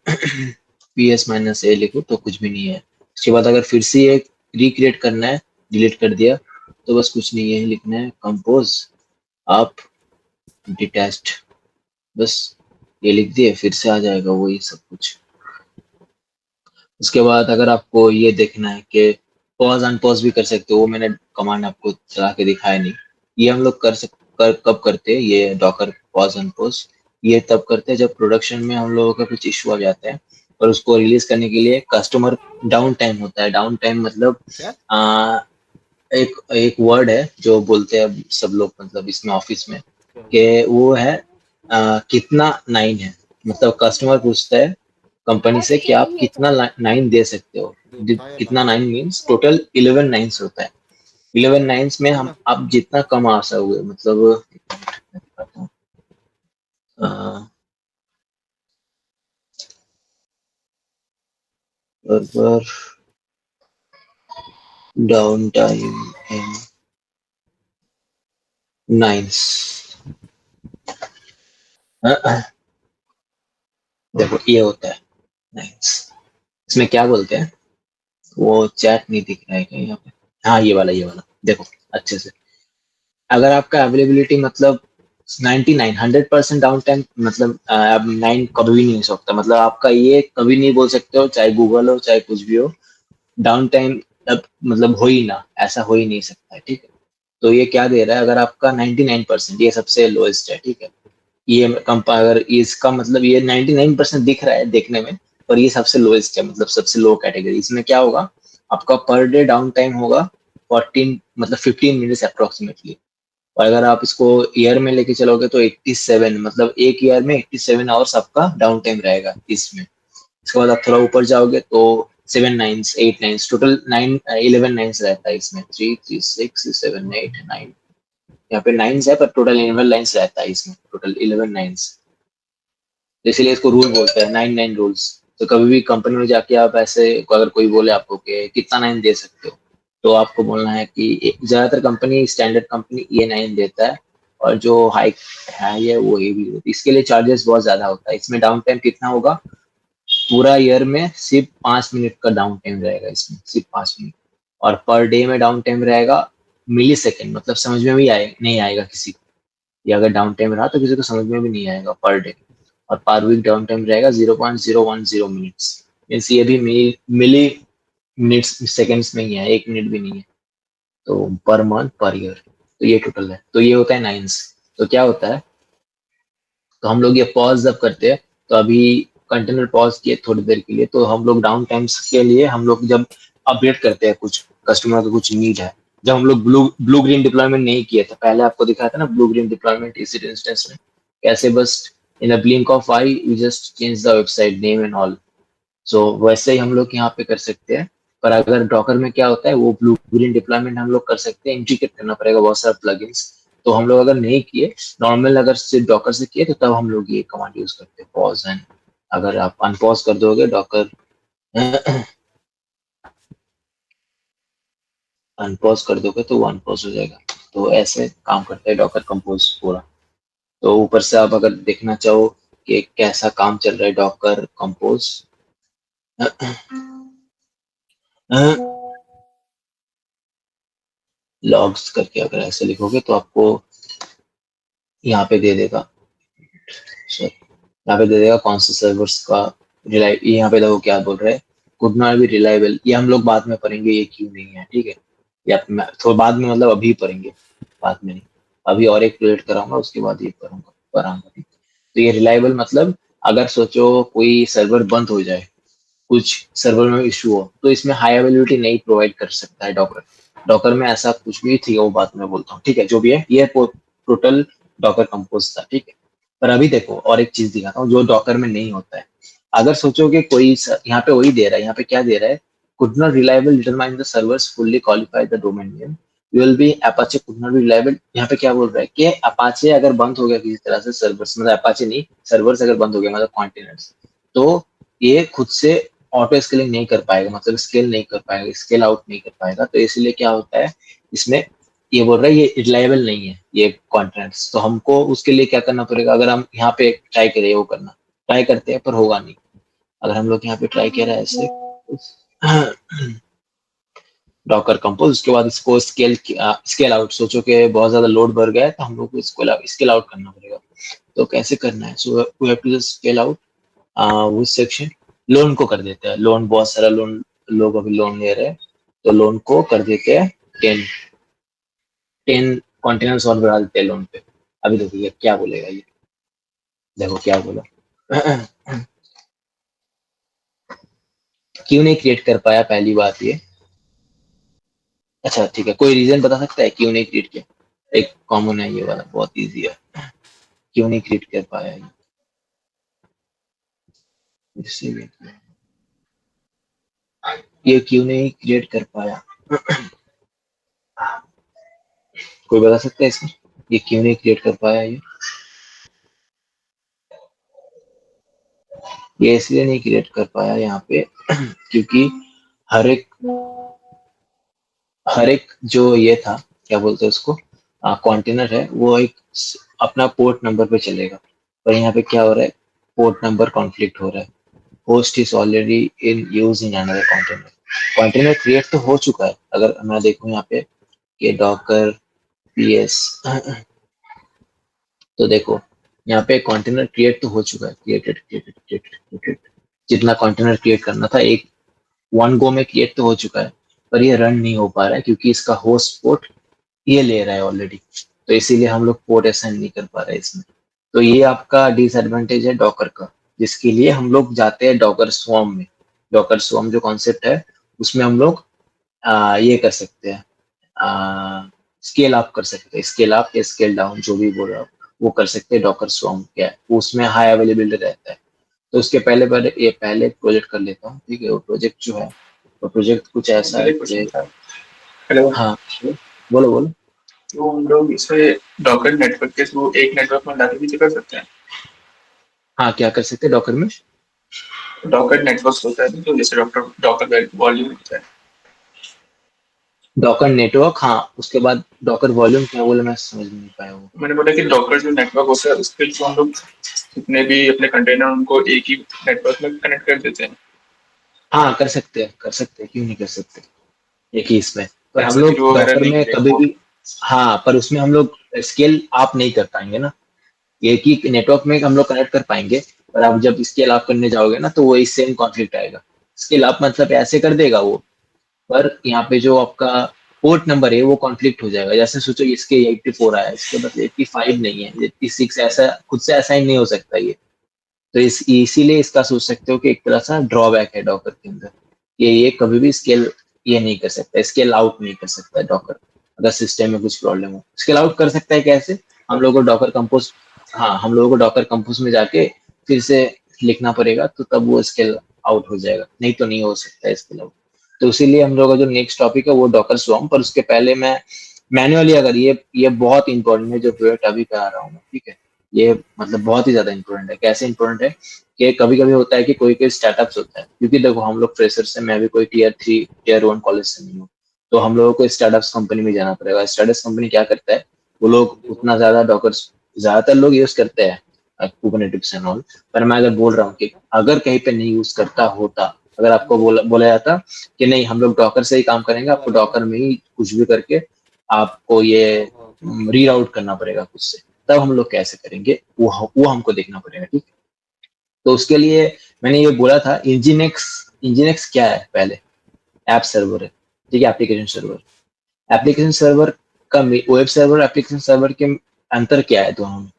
Speaker 2: PS-A लिखूं तो कुछ भी नहीं है। उसके बाद अगर फिर से ये रिक्रिएट करना है, डिलीट कर दिया, तो बस कुछ नहीं, यही लिखना है कंपोज आप डिटैच्ड, बस ये लिख दिए, फिर से आ जाएगा वही सब कुछ। उसके बाद अगर आपको ये देखना है कि पॉज अनपॉज भी कर सकते हो, वो मैंने कमांड आपको चला के दिखाया नहीं। ये हम लोग कब करते हैं, ये डॉकर पॉज अनपॉज, ये तब करते हैं जब प्रोडक्शन में हम लोगों का कुछ इशू आ जाता है और उसको रिलीज करने के लिए कस्टमर डाउन टाइम होता है। डाउन टाइम मतलब आ, एक एक वर्ड है जो बोलते हैं सब लोग, मतलब इसमें ऑफिस में, कि वो है कितना नाइन है। मतलब कस्टमर पूछता है कंपनी से कि आप कितना नाइन दे सकते हो। कितना नाइन मीन्स टोटल 11 नाइन्स होता है। 11 नाइन्स में हम आप जितना कम आ सकोगे, मतलब मैं दिखाता हूँ। Server down time in nines, देखो ये होता है नाइन्स। इसमें क्या बोलते हैं, वो चैट नहीं दिख रहा है क्या यहाँ पे? हाँ, ये वाला देखो अच्छे से। अगर आपका अवेलेबिलिटी मतलब 99 100% डाउन टाइम, मतलब अब 9 कभी भी नहीं हो सकता। मतलब आपका ये कभी नहीं बोल सकते हो, चाहे गूगल हो चाहे कुछ भी हो, डाउन टाइम अब मतलब हो ही ना, ऐसा हो ही नहीं सकता है, ठीक है। तो ये क्या दे रहा है, अगर आपका 99%, ये सबसे लोएस्ट है, ठीक है। ये अगर इसका मतलब ये 99% दिख रहा है देखने में, पर ये सबसे लोएस्ट है, मतलब सबसे लो कैटेगरी। इसमें क्या होगा, आपका पर डे डाउन टाइम होगा 14, मतलब 15 मिनट्स अप्रोक्सीमेटली। और अगर आप इसको ईयर में लेके चलोगे तो 87, मतलब एक ईयर में 87 आवर्स आपका डाउन टाइम रहेगा इसमें। इसके बाद आप थोड़ा ऊपर जाओगे तो 7 नाइन्स 8 नाइन्स, टोटल 11 नाइन्स रहता है इसमें। 3 3 6 7 8 9, यहाँ पे नाइन्स है पर टोटल 11 लाइन्स रहता है इसमें, टोटल 11 नाइन्स। तो इसीलिए इसको रूल बोलते हैं, 9 9 रूल्स। तो कभी भी कंपनी में जाके आप ऐसे, अगर कोई बोले आपको कि कितना नाइन दे सकते हो, तो आपको बोलना है कि ज्यादातर कंपनी, स्टैंडर्ड कंपनी ये नाइन देता है, और जो हाई हाई है वो ये भी देती है। इसके लिए चार्जेस बहुत ज्यादा होता है। इसमें डाउन टाइम कितना होगा, पूरा ईयर में सिर्फ 5 मिनट का डाउन टाइम रहेगा इसमें, सिर्फ 5 मिनट। और पर डे में डाउन टाइम रहेगा मिली सेकेंड, मतलब समझ में भी नहीं आएगा किसी को। ये अगर डाउन टाइम रहा तो किसी को समझ में भी नहीं आएगा पर डे। और पर वीक डाउन टाइम रहेगा 0.010 मिनट्स, मीन्स ये भी मिली मिनट्स सेकेंड्स में ही है, 1 मिनट भी नहीं है। तो पर मंथ पर ईयर, तो ये टोटल है। तो ये होता है नाइन्स। तो क्या होता है, तो हम लोग ये पॉज जब करते हैं, तो अभी कंटेनर पॉज किए थोड़ी देर के लिए, तो हम लोग डाउन टाइम्स के लिए हम लोग जब अपडेट करते हैं, कुछ कस्टमर का कुछ नीड है, जब हम लोग ब्लू ग्रीन डिप्लॉयमेंट नहीं किए थे, पहले आपको दिखाया था ना ब्लू ग्रीन डिप्लॉयमेंट इस इंस्टेंस में, कैसे बस in a blink of eye you just change the website name and all. So वैसे ही हम लोग यहाँ पे कर सकते हैं। पर अगर डॉकर में क्या होता है, वो ब्लू ग्रीन डिप्लॉयमेंट हम लोग कर सकते हैं, इंटीग्रेट करना पड़ेगा बहुत सारा प्लगइन्स। तो हम लोग अगर नहीं किए, नॉर्मल अगर सिर्फ डॉकर से किए, तो तब हम लोग ये कमांड यूज करते हैं, पॉज एंड। अगर आप अनपॉज कर दोगे डॉकर अनपॉज कर दोगे तो वो अनपॉज हो जाएगा। तो ऐसे काम करता है डॉकर कंपोज पूरा। तो ऊपर से आप अगर देखना चाहो कि कैसा काम चल रहा है डॉकर कंपोज, लॉग्स करके अगर ऐसे लिखोगे तो आपको यहाँ पे दे देगा, यहाँ पे दे देगा कौन से सर्वर्स का यहाँ पे देखो क्या बोल रहे हैं, कुड नॉट बी रिलायबल। ये हम लोग बाद में पढ़ेंगे ये क्यों नहीं है, ठीक है। या थोड़ा बाद में, मतलब अभी पढ़ेंगे, बाद में नहीं। अभी और एक प्रोजेक्ट कराऊंगा उसके बाद ये पढ़ाऊंगा। तो ये रिलायबल मतलब अगर सोचो कोई सर्वर बंद हो जाए, कुछ सर्वर में इशू हो, तो इसमें हाई अवेलेबिलिटी नहीं प्रोवाइड कर सकता है डॉकर। डॉकर में ऐसा कुछ भी थी, वो बात मैं बोलता हूँ, ठीक है। जो भी है ये टोटल डॉकर कंपोज था, ठीक है। पर अभी देखो और एक चीज दिखाता हूँ जो डॉकर में नहीं होता है। अगर सोचोगे कोई यहाँ पे वही दे रहा है, यहाँ पे क्या दे रहा है, could not reliable determine the servers fully qualify the domain name, you will be apache could not be reliable। यहाँ पे क्या बोल रहा है कि अपाचे अगर बंद हो गया किसी तरह से सर्वर्स, मतलब अपाचे नहीं, सर्वर्स अगर बंद हो गया मतलब कॉन्टेनर्स, तो ये खुद से ऑटो स्केलिंग नहीं कर पाएगा, मतलब स्केल नहीं कर पाएगा, स्केल आउट नहीं कर पाएगा। तो इसलिए क्या होता है इसमें, ये बोल रहा है ये रिलायबल नहीं है ये कॉन्ट्रैक्ट्स। तो हमको उसके लिए क्या करना पड़ेगा, अगर हम यहाँ पे ट्राई करें, वो करना ट्राई करते हैं पर होगा नहीं। अगर हम लोग यहाँ पे ट्राई किया है ऐसे डॉकर कंपोज, उसके बाद इसको स्केल आउट, सोचो कि बहुत ज्यादा लोड बढ़ गया है तो हम लोग को इसको स्केल आउट करना पड़ेगा। तो कैसे करना है, so we have to just scale out वो सेक्शन। लोन को कर देते हैं, लोन बहुत सारा लोन, लोग अभी लोन ले रहे हैं, तो लोन को कर देते हैं 10 कॉन्टेनर्स और बढ़ा देते हैं लोन पे। अभी देखो ये क्या बोलेगा, ये देखो क्या बोला क्यों नहीं क्रिएट कर पाया, पहली बात ये। अच्छा ठीक है, कोई रीजन बता सकता है क्यों नहीं क्रिएट किया? एक कॉमन है ये वाला, बहुत इजी है, क्यों नहीं क्रिएट कर पाया ये क्यों नहीं क्रिएट कर पाया कोई बता सकता है इसमें, ये क्यों नहीं क्रिएट कर पाया? ये इसलिए नहीं क्रिएट कर पाया यहाँ पे क्योंकि हर एक जो ये था, क्या बोलते हैं उसको, कंटेनर है, वो एक अपना पोर्ट नंबर पे चलेगा। पर यहाँ पे क्या हो रहा है, पोर्ट नंबर कॉन्फ्लिक्ट हो रहा है, host is already in use in another container. Container create तो हो चुका है, अगर मैं देखूं यहाँ पे कि डॉकर पीएस तो देखो यहाँ पे कंटेनर क्रिएट तो हो चुका है, क्रिएटेड जितना कंटेनर क्रिएट करना था एक वन गो में क्रिएट तो हो चुका है, पर ये रन नहीं हो पा रहा है क्योंकि इसका होस्ट पोर्ट ये ले रहा है ऑलरेडी। तो इसीलिए हम लोग पोर्ट असाइन नहीं कर पा रहे इसमें। तो ये आपका डिसएडवांटेज है डॉकर का, जिसके लिए हम लोग जाते हैं डॉकर स्वॉर्म में। डॉकर स्वॉर्म जो कॉन्सेप्ट है उसमें हम लोग ये कर सकते हैं, स्केल अप कर सकते हैं, स्केल अप या स्केल डाउन जो भी बोल रहा हूँ वो कर सकते हैं। डॉकर स्वॉर्म क्या है, उसमें हाई अवेलेबिलिटी रहता है। तो उसके पहले प्रोजेक्ट कर लेता हूँ, ठीक है। वो प्रोजेक्ट जो है, वो प्रोजेक्ट कुछ ऐसा है
Speaker 4: हेलो।
Speaker 2: हाँ बोलो बोलो।
Speaker 4: तो हम लोग इसे डॉकर नेटवर्क के थ्रू एक नेटवर्क में लाके भी कर सकते हैं।
Speaker 2: हाँ क्या कर सकते हैं डॉकर में,
Speaker 4: डॉकर नेटवर्क होता है तो जैसे डॉक्टर डॉकर वॉल्यूम होता है।
Speaker 2: डॉकर नेटवर्क, हाँ उसके बाद डॉकर वॉल्यूम क्या बोले, मैं समझ नहीं पाया वो।
Speaker 4: मैंने बोला कि डॉकर जो नेटवर्क होता है उसके थ्रू हम लोग जितने भी अपने कंटेनर उनको एक ही नेटवर्क में कनेक्ट कर देते हैं।
Speaker 2: हाँ कर सकते हैं, क्यों नहीं कर सकते एक ही इसमें। पर हम
Speaker 4: ऐसा
Speaker 2: लोग
Speaker 4: जीरो वगैरह
Speaker 2: डॉकर
Speaker 4: नहीं
Speaker 2: में कभी
Speaker 4: करेगा।
Speaker 2: भी, हाँ पर उसमें हम लोग स्केल आप नहीं कर पाएंगे ना, एक ही नेटवर्क में हम लोग कनेक्ट कर पाएंगे। पर आप जब स्केल आप करने जाओगे ना तो वही सेम कॉन्फ्लिक्ट आएगा। स्केल आप मतलब ऐसे कर देगा वो, पर यहाँ पे जो आपका पोर्ट नंबर है वो कॉन्फ्लिक्ट हो जाएगा। जैसे सोचो इसके 84 आया, इसके बदले 85 नहीं है, 86, ऐसा खुद से असाइन नहीं हो सकता ये। तो इसीलिए इसका सोच सकते हो कि एक तरह सा ड्रॉबैक है डॉकर के अंदर, ये कभी भी स्केल ये नहीं कर सकता, स्केल आउट नहीं कर सकता डॉकर। अगर सिस्टम में कुछ प्रॉब्लम हो, स्केल आउट कर सकता है कैसे, हम लोगों को डॉकर कंपोज, हाँ हम लोगों को डॉकर कंपोज में जाके फिर से लिखना पड़ेगा, तो तब वो स्केल आउट हो जाएगा, नहीं तो नहीं हो सकता स्केल आउट। तो इसीलिए हम लोगों का जो नेक्स्ट टॉपिक है वो डॉकर स्वॉर्म। पर उसके पहले मैं मैन्युअली, अगर ये बहुत इंपॉर्टेंट है जो प्रोजेक्ट अभी करा रहा हूँ मैं, ठीक है। ये मतलब बहुत ही ज्यादा इंपॉर्टेंट है। कैसे इंपॉर्टेंट है कि कभी कभी होता है कि कोई कोई स्टार्टअप्स होता है, क्योंकि देखो हम लोग फ्रेशर से, मैं भी कोई टीयर 3 टीयर 1 कॉलेज से नहीं हूँ। तो हम लोगों को स्टार्टअप्स कंपनी में जाना पड़ेगा। स्टार्टअप्स कंपनी क्या करता है, वो लोग उतना ज्यादा डॉकर ज्यादातर लोग यूज करते हैं कुबरनेटिव्स एंड ऑल, पर मैं अगर बोल रहा हूँ कि अगर कहीं पे नहीं यूज करता होता, अगर आपको बोला जाता कि नहीं हम लोग डॉकर से ही काम करेंगे, आपको डॉकर में ही कुछ भी करके आपको ये रीराउट करना पड़ेगा खुद से, तब हम लोग कैसे करेंगे वो हमको देखना पड़ेगा। ठीक है, तो उसके लिए मैंने ये बोला था इंजीनेक्स। इंजीनेक्स क्या है, पहले ऐप सर्वर है, ठीक है, एप्लीकेशन सर्वर। एप्लीकेशन सर्वर का वेब सर्वर एप्लीकेशन सर्वर के अंतर क्या है दोनों में?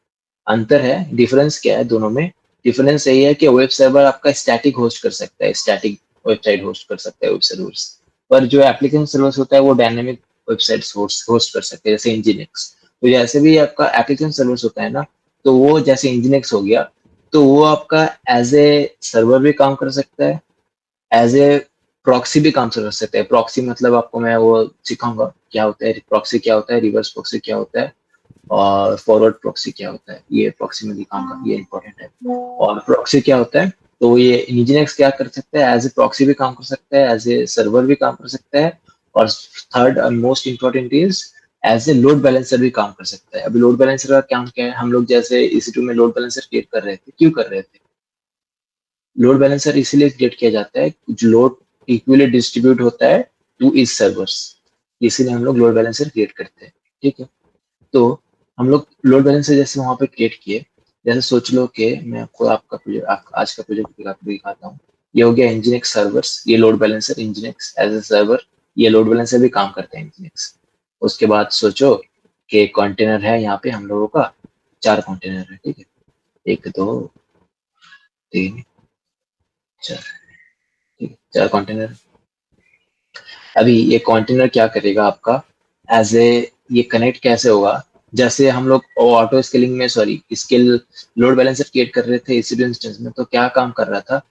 Speaker 2: अंतर है, डिफरेंस क्या है दोनों में? डिफरेंस यही है कि वेब सर्वर आपका स्टैटिक होस्ट कर सकता है, स्टैटिक वेबसाइट होस्ट कर सकता है वेब सर्वर्स, पर जो एप्लीकेशन सर्वर्स होता है वो डायनेमिक वेबसाइट्स होस्ट कर सकते हैं, जैसे इंजीनिक्स। तो जैसे भी आपका एप्लीकेशन सर्वर्स होता है ना, तो वो जैसे इंजीनिक्स हो गया, तो वो आपका एज ए सर्वर भी काम कर सकता है, एज ए प्रॉक्सी भी काम कर सकते हैं। प्रॉक्सी मतलब आपको मैं वो सिखाऊंगा क्या होता है प्रॉक्सी, क्या होता है रिवर्स प्रॉक्सी, क्या होता है और फॉरवर्ड प्रॉक्सी क्या होता है, ये प्रॉक्सी में दिखाऊंगा, ये इंपॉर्टेंट है। और प्रॉक्सी क्या होता है, तो ये इंजीनियर्स क्या कर सकते हैं, एज ए प्रॉक्सी भी काम कर सकता है, एज ए सर्वर भी काम कर सकता है, और third and most important is as a load balancer भी काम कर सकता है। अभी लोड बैलेंसर का काम क्या है, हम लोग जैसे EC2 में लोड बैलेंसर क्रिएट कर रहे थे, क्यों कर रहे थे? लोड बैलेंसर इसीलिए क्रिएट किया जाता है, जो लोड इक्वली डिस्ट्रीब्यूट होता है टू इस सर्वर्स, इसीलिए हम लोग लोड बैलेंसर क्रिएट करते हैं। ठीक है, तो हम लोग लोड बैलेंसर जैसे वहां पे क्रिएट किए, जैसे सोच लो कि मैं आपको आपका प्रोजेक्ट आज का प्रोजेक्ट दिखाता हूँ। ये हो गया इंजीनिक्स सर्वर्स, ये load balancer nginx as a server, ये लोड बैलेंसर भी काम करते हैं इंजीनिक्स। उसके बाद सोचो कि कंटेनर है, यहाँ पे हम लोगों का 4 कंटेनर है, ठीक है, 1 2 3 4, ठीक है, 4 कंटेनर। अभी ये कंटेनर क्या करेगा आपका, एज ए ये कनेक्ट कैसे होगा, जैसे हम लोग ऑटो स्केलिंग में sorry scale load balancer create कर रहे थे EC2 इंस्टेंस में, तो क्या काम कर रहा था,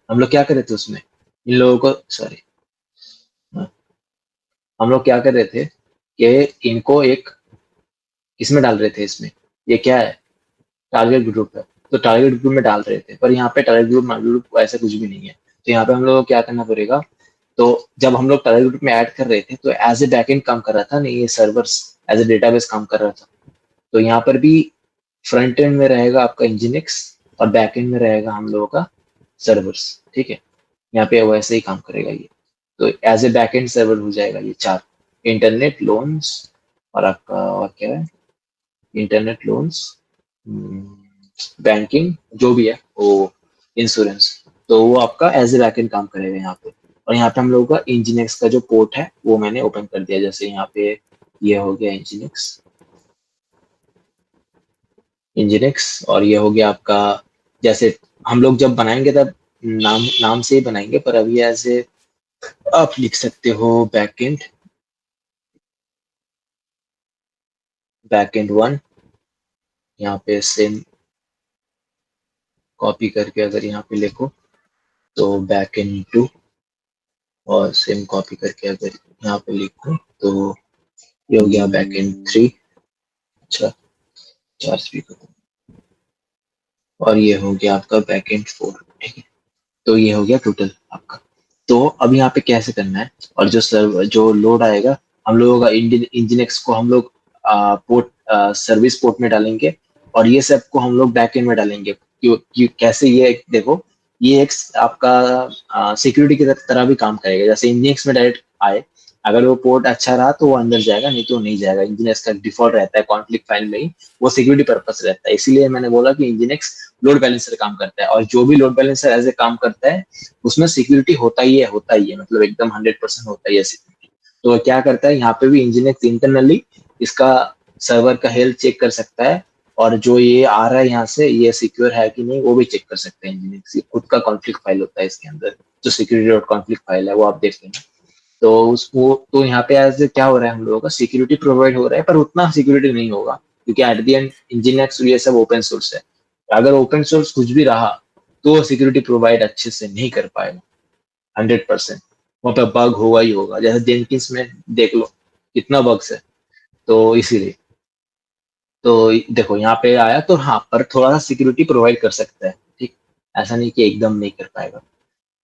Speaker 2: हम लोग क्या कर रहे थे उसमें, इन लोगों को सॉरी हम लोग क्या कर रहे थे कि इनको एक इसमें डाल रहे थे, इसमें ये क्या है, टारगेट ग्रुप है, तो टारगेट ग्रुप में डाल रहे थे, पर यहाँ पे टारगेट ग्रुप ऐसा कुछ भी नहीं है। तो यहाँ पे हम लोग को क्या करना पड़ेगा, तो जब हम लोग टारगेट ग्रुप में ऐड कर रहे थे तो एज ए बैकएंड काम कर रहा था, नहीं ये सर्वर्स एज ए डेटाबेस काम कर रहा था। तो यहाँ पर भी फ्रंट एंड में रहेगा आपका इंजीनिक्स और बैक एंड में रहेगा हम लोगों का सर्वर्स। ठीक है, यहाँ पे वैसे ही काम करेगा ये, तो as a back end server हो जाएगा ये 4, इंटरनेट लोन्स और आपका और क्या है, इंटरनेट लोन्स, बैंकिंग जो भी है वो, इंश्योरेंस, तो वो आपका एज ए बैकएंड काम करेगा यहाँ पे। और यहाँ पे हम लोगों का इंजीनिक्स का जो पोर्ट है वो मैंने ओपन कर दिया, जैसे यहाँ पे ये हो गया इंजीनिक्स और ये हो गया आपका, जैसे हम लोग जब बनाएंगे तब नाम नाम से ही बनाएंगे, पर अभी ऐसे आप लिख सकते हो बैकएंड 1, यहाँ पे सेम कॉपी करके अगर यहाँ पे लिखो तो बैकएंड 2, और सेम कॉपी करके अगर यहाँ पे लिखो तो ये हो गया बैकएंड 3। अच्छा 4 स्पीकर, और ये हो गया आपका बैकएंड 4। ठीक है, तो ये हो गया टोटल आपका। तो अब यहाँ पे कैसे करना है, और जो लोड आएगा हम लोगों का इंजीनिक्स को हम लोग पोर्ट सर्विस पोर्ट में डालेंगे, और ये सब को हम लोग बैकएंड में डालेंगे। क्यों कैसे, ये देखो ये एक आपका सिक्योरिटी की तरह भी काम करेगा, जैसे इंजीनिक्स में डायरेक्ट आए, अगर वो पोर्ट अच्छा रहा तो वो अंदर जाएगा, नहीं तो नहीं जाएगा। इंजीनिक्स का डिफॉल्ट रहता है कॉन्फ्लिक्ट फाइल में ही, वो सिक्योरिटी पर्पस रहता है, इसीलिए मैंने बोला कि इंजीनिक्स लोड बैलेंसर काम करता है, और जो भी लोड बैलेंसर ऐसे काम करता है उसमें सिक्योरिटी होता ही है, मतलब एकदम 100% होता ही है सिक्योरिटी। तो क्या करता है, यहाँ पे भी इंजीनियर्स इंटरनली इसका सर्वर का हेल्थ चेक कर सकता है, और जो ये आ रहा है यहाँ से ये सिक्योर है कि नहीं वो भी चेक कर सकते हैं इंजीनियर्स। खुद का कॉन्फ्लिक्ट फाइल होता है इसके अंदर, जो सिक्योरिटी डॉट कॉन्फ्लिक्ट फाइल है वो आप देख लेना। तो उसको तो यहाँ पे एज क्या हो रहा है, हम लोगों का सिक्योरिटी प्रोवाइड हो रहा है, पर उतना सिक्योरिटी नहीं होगा, क्योंकि एट द एंड इंजीनियर्स ये सब ओपन सोर्स है। अगर ओपन सोर्स कुछ भी रहा तो सिक्योरिटी प्रोवाइड अच्छे से नहीं कर पाएगा 100%, वहां पे बग होगा ही होगा, जैसे जेनकिंस में देख लो कितना बग्स है। तो इसीलिए तो देखो यहाँ पे आया तो हाँ, पर थोड़ा सा सिक्योरिटी प्रोवाइड कर सकता है, ठीक, ऐसा नहीं कि एकदम नहीं कर पाएगा।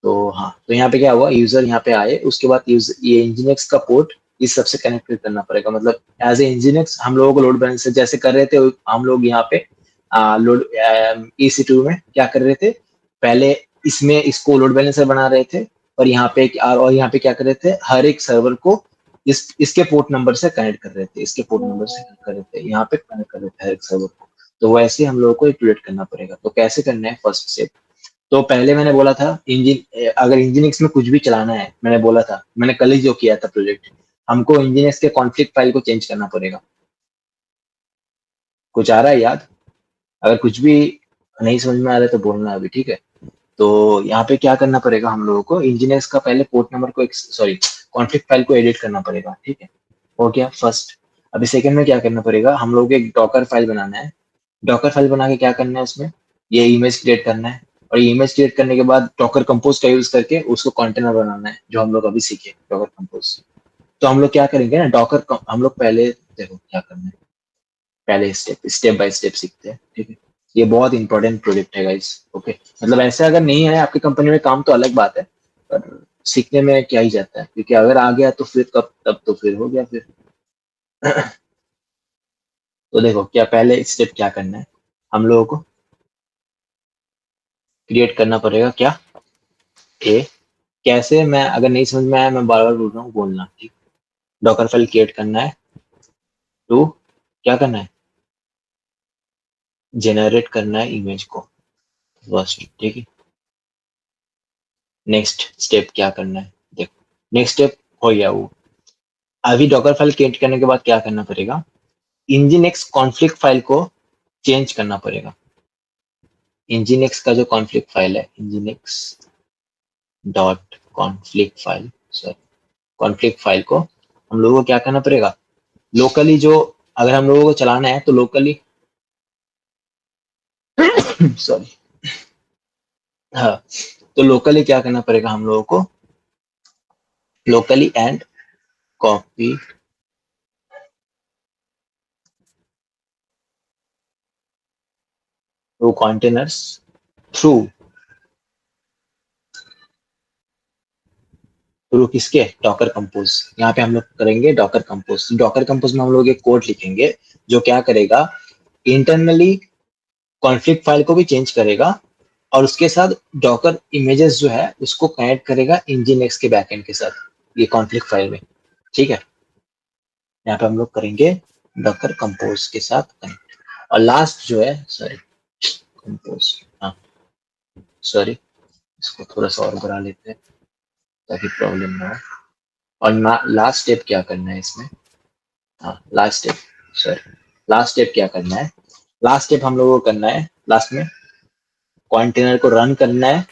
Speaker 2: तो हाँ, तो यहाँ पे क्या हुआ, यूजर यहाँ पे आए, उसके बाद ये Nginx का पोर्ट इस सबसे कनेक्ट करना पड़ेगा। मतलब एज ए Nginx हम लोगों को लोड बैलेंसर जैसे कर रहे थे, हम लोग यहाँ पे लोड EC2 में क्या कर रहे थे, पहले इसमें इसको लोड बैलेंसर बना रहे थे, और यहाँ पे क्या कर रहे थे, हर एक सर्वर को इसके पोर्ट नंबर से कनेक्ट कर रहे थे, इसके पोर्ट नंबर से कनेक्ट कर रहे थे, यहाँ पे कनेक्ट कर रहे थे हर एक सर्वर को। तो वैसे हम लोगों को एक्टिवेट करना पड़ेगा। तो कैसे करना है, फर्स्ट स्टेप, तो पहले मैंने बोला था अगर Nginx में कुछ भी चलाना है, मैंने बोला था, मैंने कल ही जो किया था प्रोजेक्ट, हमको Nginx के कॉन्फ्लिक्ट फाइल को चेंज करना पड़ेगा। कुछ आ रहा है याद? अगर कुछ भी नहीं समझ में आ रहा है तो बोलना अभी, ठीक है? तो यहाँ पे क्या करना पड़ेगा हम लोगों को, Nginx का पहले पोर्ट नंबर को कॉन्फ्लिक्ट फाइल को एडिट करना पड़ेगा, ठीक है? हो गया फर्स्ट। अभी सेकंड में क्या करना पड़ेगा, हम लोग को एक डॉकर फाइल बनाना है। डॉकर फाइल बना के क्या करना है, उसमें ये इमेज क्रिएट करना है, और ये इमेज क्रिएट करने के बाद डॉकर कंपोज का यूज करके उसको कंटेनर बनाना है, जो हम लोग अभी सीखे डॉकर कंपोज। तो हम लोग क्या करेंगे ना, हम लोग पहले देखो क्या करना है, पहले स्टेप बाय स्टेप सीखते हैं, ठीक है? ये बहुत इंपॉर्टेंट प्रोजेक्ट है गाइस, ओके? मतलब ऐसे अगर नहीं है आपकी कंपनी में काम तो अलग बात है, पर सीखने में क्या ही जाता है, क्योंकि अगर आ गया तो फिर तब तो फिर हो गया फिर। तो देखो क्या पहले स्टेप क्या करना है, हम लोगों को क्रिएट करना पड़ेगा क्या, ए कैसे, मैं अगर नहीं समझ में आया मैं बार बार बोल रहा हूँ, बोलना, ठीक? डॉकर फाइल क्रिएट करना है, टू क्या करना है, जनरेट करना है इमेज को फर्स्ट, ठीक है? नेक्स्ट स्टेप क्या करना है, देखो नेक्स्ट स्टेप हो गया वो। अभी डॉकर फाइल क्रिएट करने के बाद क्या करना पड़ेगा, Nginx कॉन्फ्लिक्ट फाइल को चेंज करना पड़ेगा। Nginx का जो कॉन्फ्लिक्ट फाइल है, Nginx dot conflict file, sorry conflict file को हम लोगों को क्या करना पड़ेगा, लोकली जो, अगर हम लोगों को चलाना है तो लोकली सॉरी हाँ, तो लोकली क्या करना पड़ेगा हम लोगों को, locally and copy to containers through through किसके, डॉकर कंपोज। यहाँ पे हम लोग करेंगे डॉकर कंपोज। डॉकर कंपोज में हम लोग एक कोड लिखेंगे जो क्या करेगा, इंटरनली कॉन्फ्लिक्ट फाइल को भी चेंज करेगा, और उसके साथ डॉकर इमेजेस जो है उसको कनेक्ट करेगा Nginx के बैकएंड के साथ, ये कॉन्फ्लिक्ट फाइल में, ठीक है? यहाँ पे हम लोग करेंगे डॉकर कंपोज के साथ कनेक्ट। और लास्ट जो है, सॉरी कंपोज, हाँ सॉरी, इसको थोड़ा सा और बढ़ा लेते हैं ताकि प्रॉब्लम ना हो। और लास्ट स्टेप क्या करना है इसमें, हाँ last step, sorry last step क्या करना है, लास्ट स्टेप हम लोगों को करना है, लास्ट में कंटेनर को रन करना है,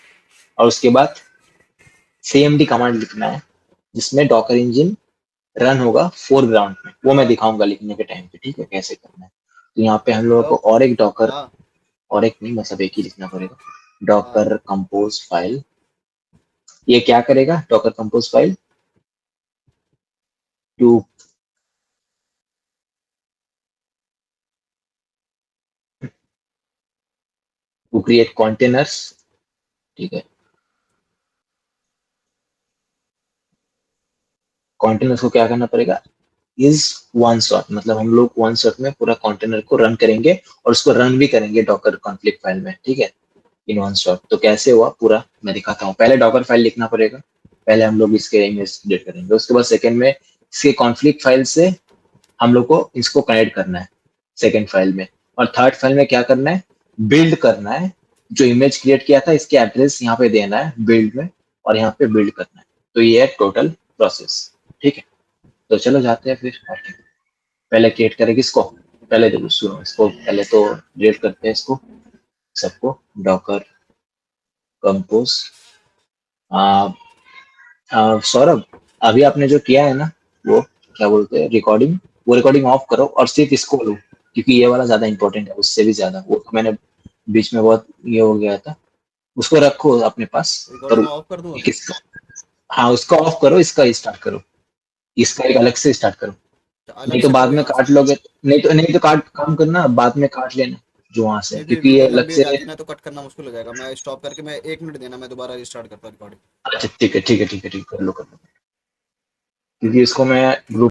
Speaker 2: और उसके बाद cmd कमांड लिखना है जिसमें डॉकर इंजन रन होगा फोरग्राउंड में, वो मैं दिखाऊंगा लिखने के टाइम पे, ठीक है, कैसे करना है। तो यहाँ पे हम लोगों को और एक डॉकर, और एक नहीं मतलब एक ही लिखना पड़ेगा, डॉकर कंपोज फाइल। ये क्या करेगा, docker compose file to create containers, ठीक है? कंटेनर्स को क्या करना पड़ेगा, इज वन शॉट, मतलब हम लोग वन शॉट में पूरा कंटेनर को रन करेंगे, और उसको रन भी करेंगे डॉकर कॉन्फ्लिक्ट फाइल में, ठीक है, इन वन शॉट। तो कैसे हुआ पूरा मैं दिखाता हूँ। पहले डॉकर फाइल लिखना पड़ेगा, पहले हम लोग इसके इमेज क्रिएट करेंगे, उसके बाद सेकंड में इसके कॉन्फ्लिक्ट फाइल से हम लोग को इसको कनेक्ट करना है सेकंड फाइल में, और थर्ड फाइल में क्या करना है, बिल्ड करना है, जो इमेज क्रिएट किया था इसके एड्रेस यहाँ पे देना है बिल्ड में, और यहाँ पे बिल्ड करना है। तो ये है टोटल प्रोसेस, ठीक है? तो चलो जाते हैं फिर। पहले क्रिएट करें किसको, पहले देखो सुनो इसको, पहले तो क्रिएट करते हैं इसको सबको, डॉकर कंपोज। सौरभ, अभी आपने जो किया है ना, वो क्या बोलते हैं रिकॉर्डिंग, वो रिकॉर्डिंग ऑफ करो और सिर्फ इसको लो, क्योंकि ये वाला ज्यादा इंपॉर्टेंट है उससे भी ज्यादा। वो मैंने बीच में बहुत ये हो गया था, उसको रखो अपने पास। पर
Speaker 5: ऑफ कर दूं अभी?
Speaker 2: किसका, हाँ उसको ऑफ करो, इसका स्टार्ट करो, इसका एक अलग से स्टार्ट करो,
Speaker 5: अलग
Speaker 2: नहीं तो
Speaker 5: से
Speaker 2: बाद
Speaker 5: करो
Speaker 2: में
Speaker 5: यहाँ से?
Speaker 2: काट लोगे, नहीं तो काट, काम करना बाद में काट लेना जो वहां से है,
Speaker 5: नहीं भी
Speaker 2: क्योंकि ये
Speaker 5: वीडियो
Speaker 2: अलग
Speaker 5: लंबी हो
Speaker 2: से।
Speaker 5: जाती है ना तो कट करना मुश्किल हो जाएगा। मैं स्टॉप करके मैं 1 मिनट देना, मैं दोबारा रिस्टार्ट करता हूँ रिकॉर्डिंग।
Speaker 2: अच्छा ठीक है, ठीक है, ठीक है, ठीक, कर लो, क्योंकि इसको मैं ग्रुप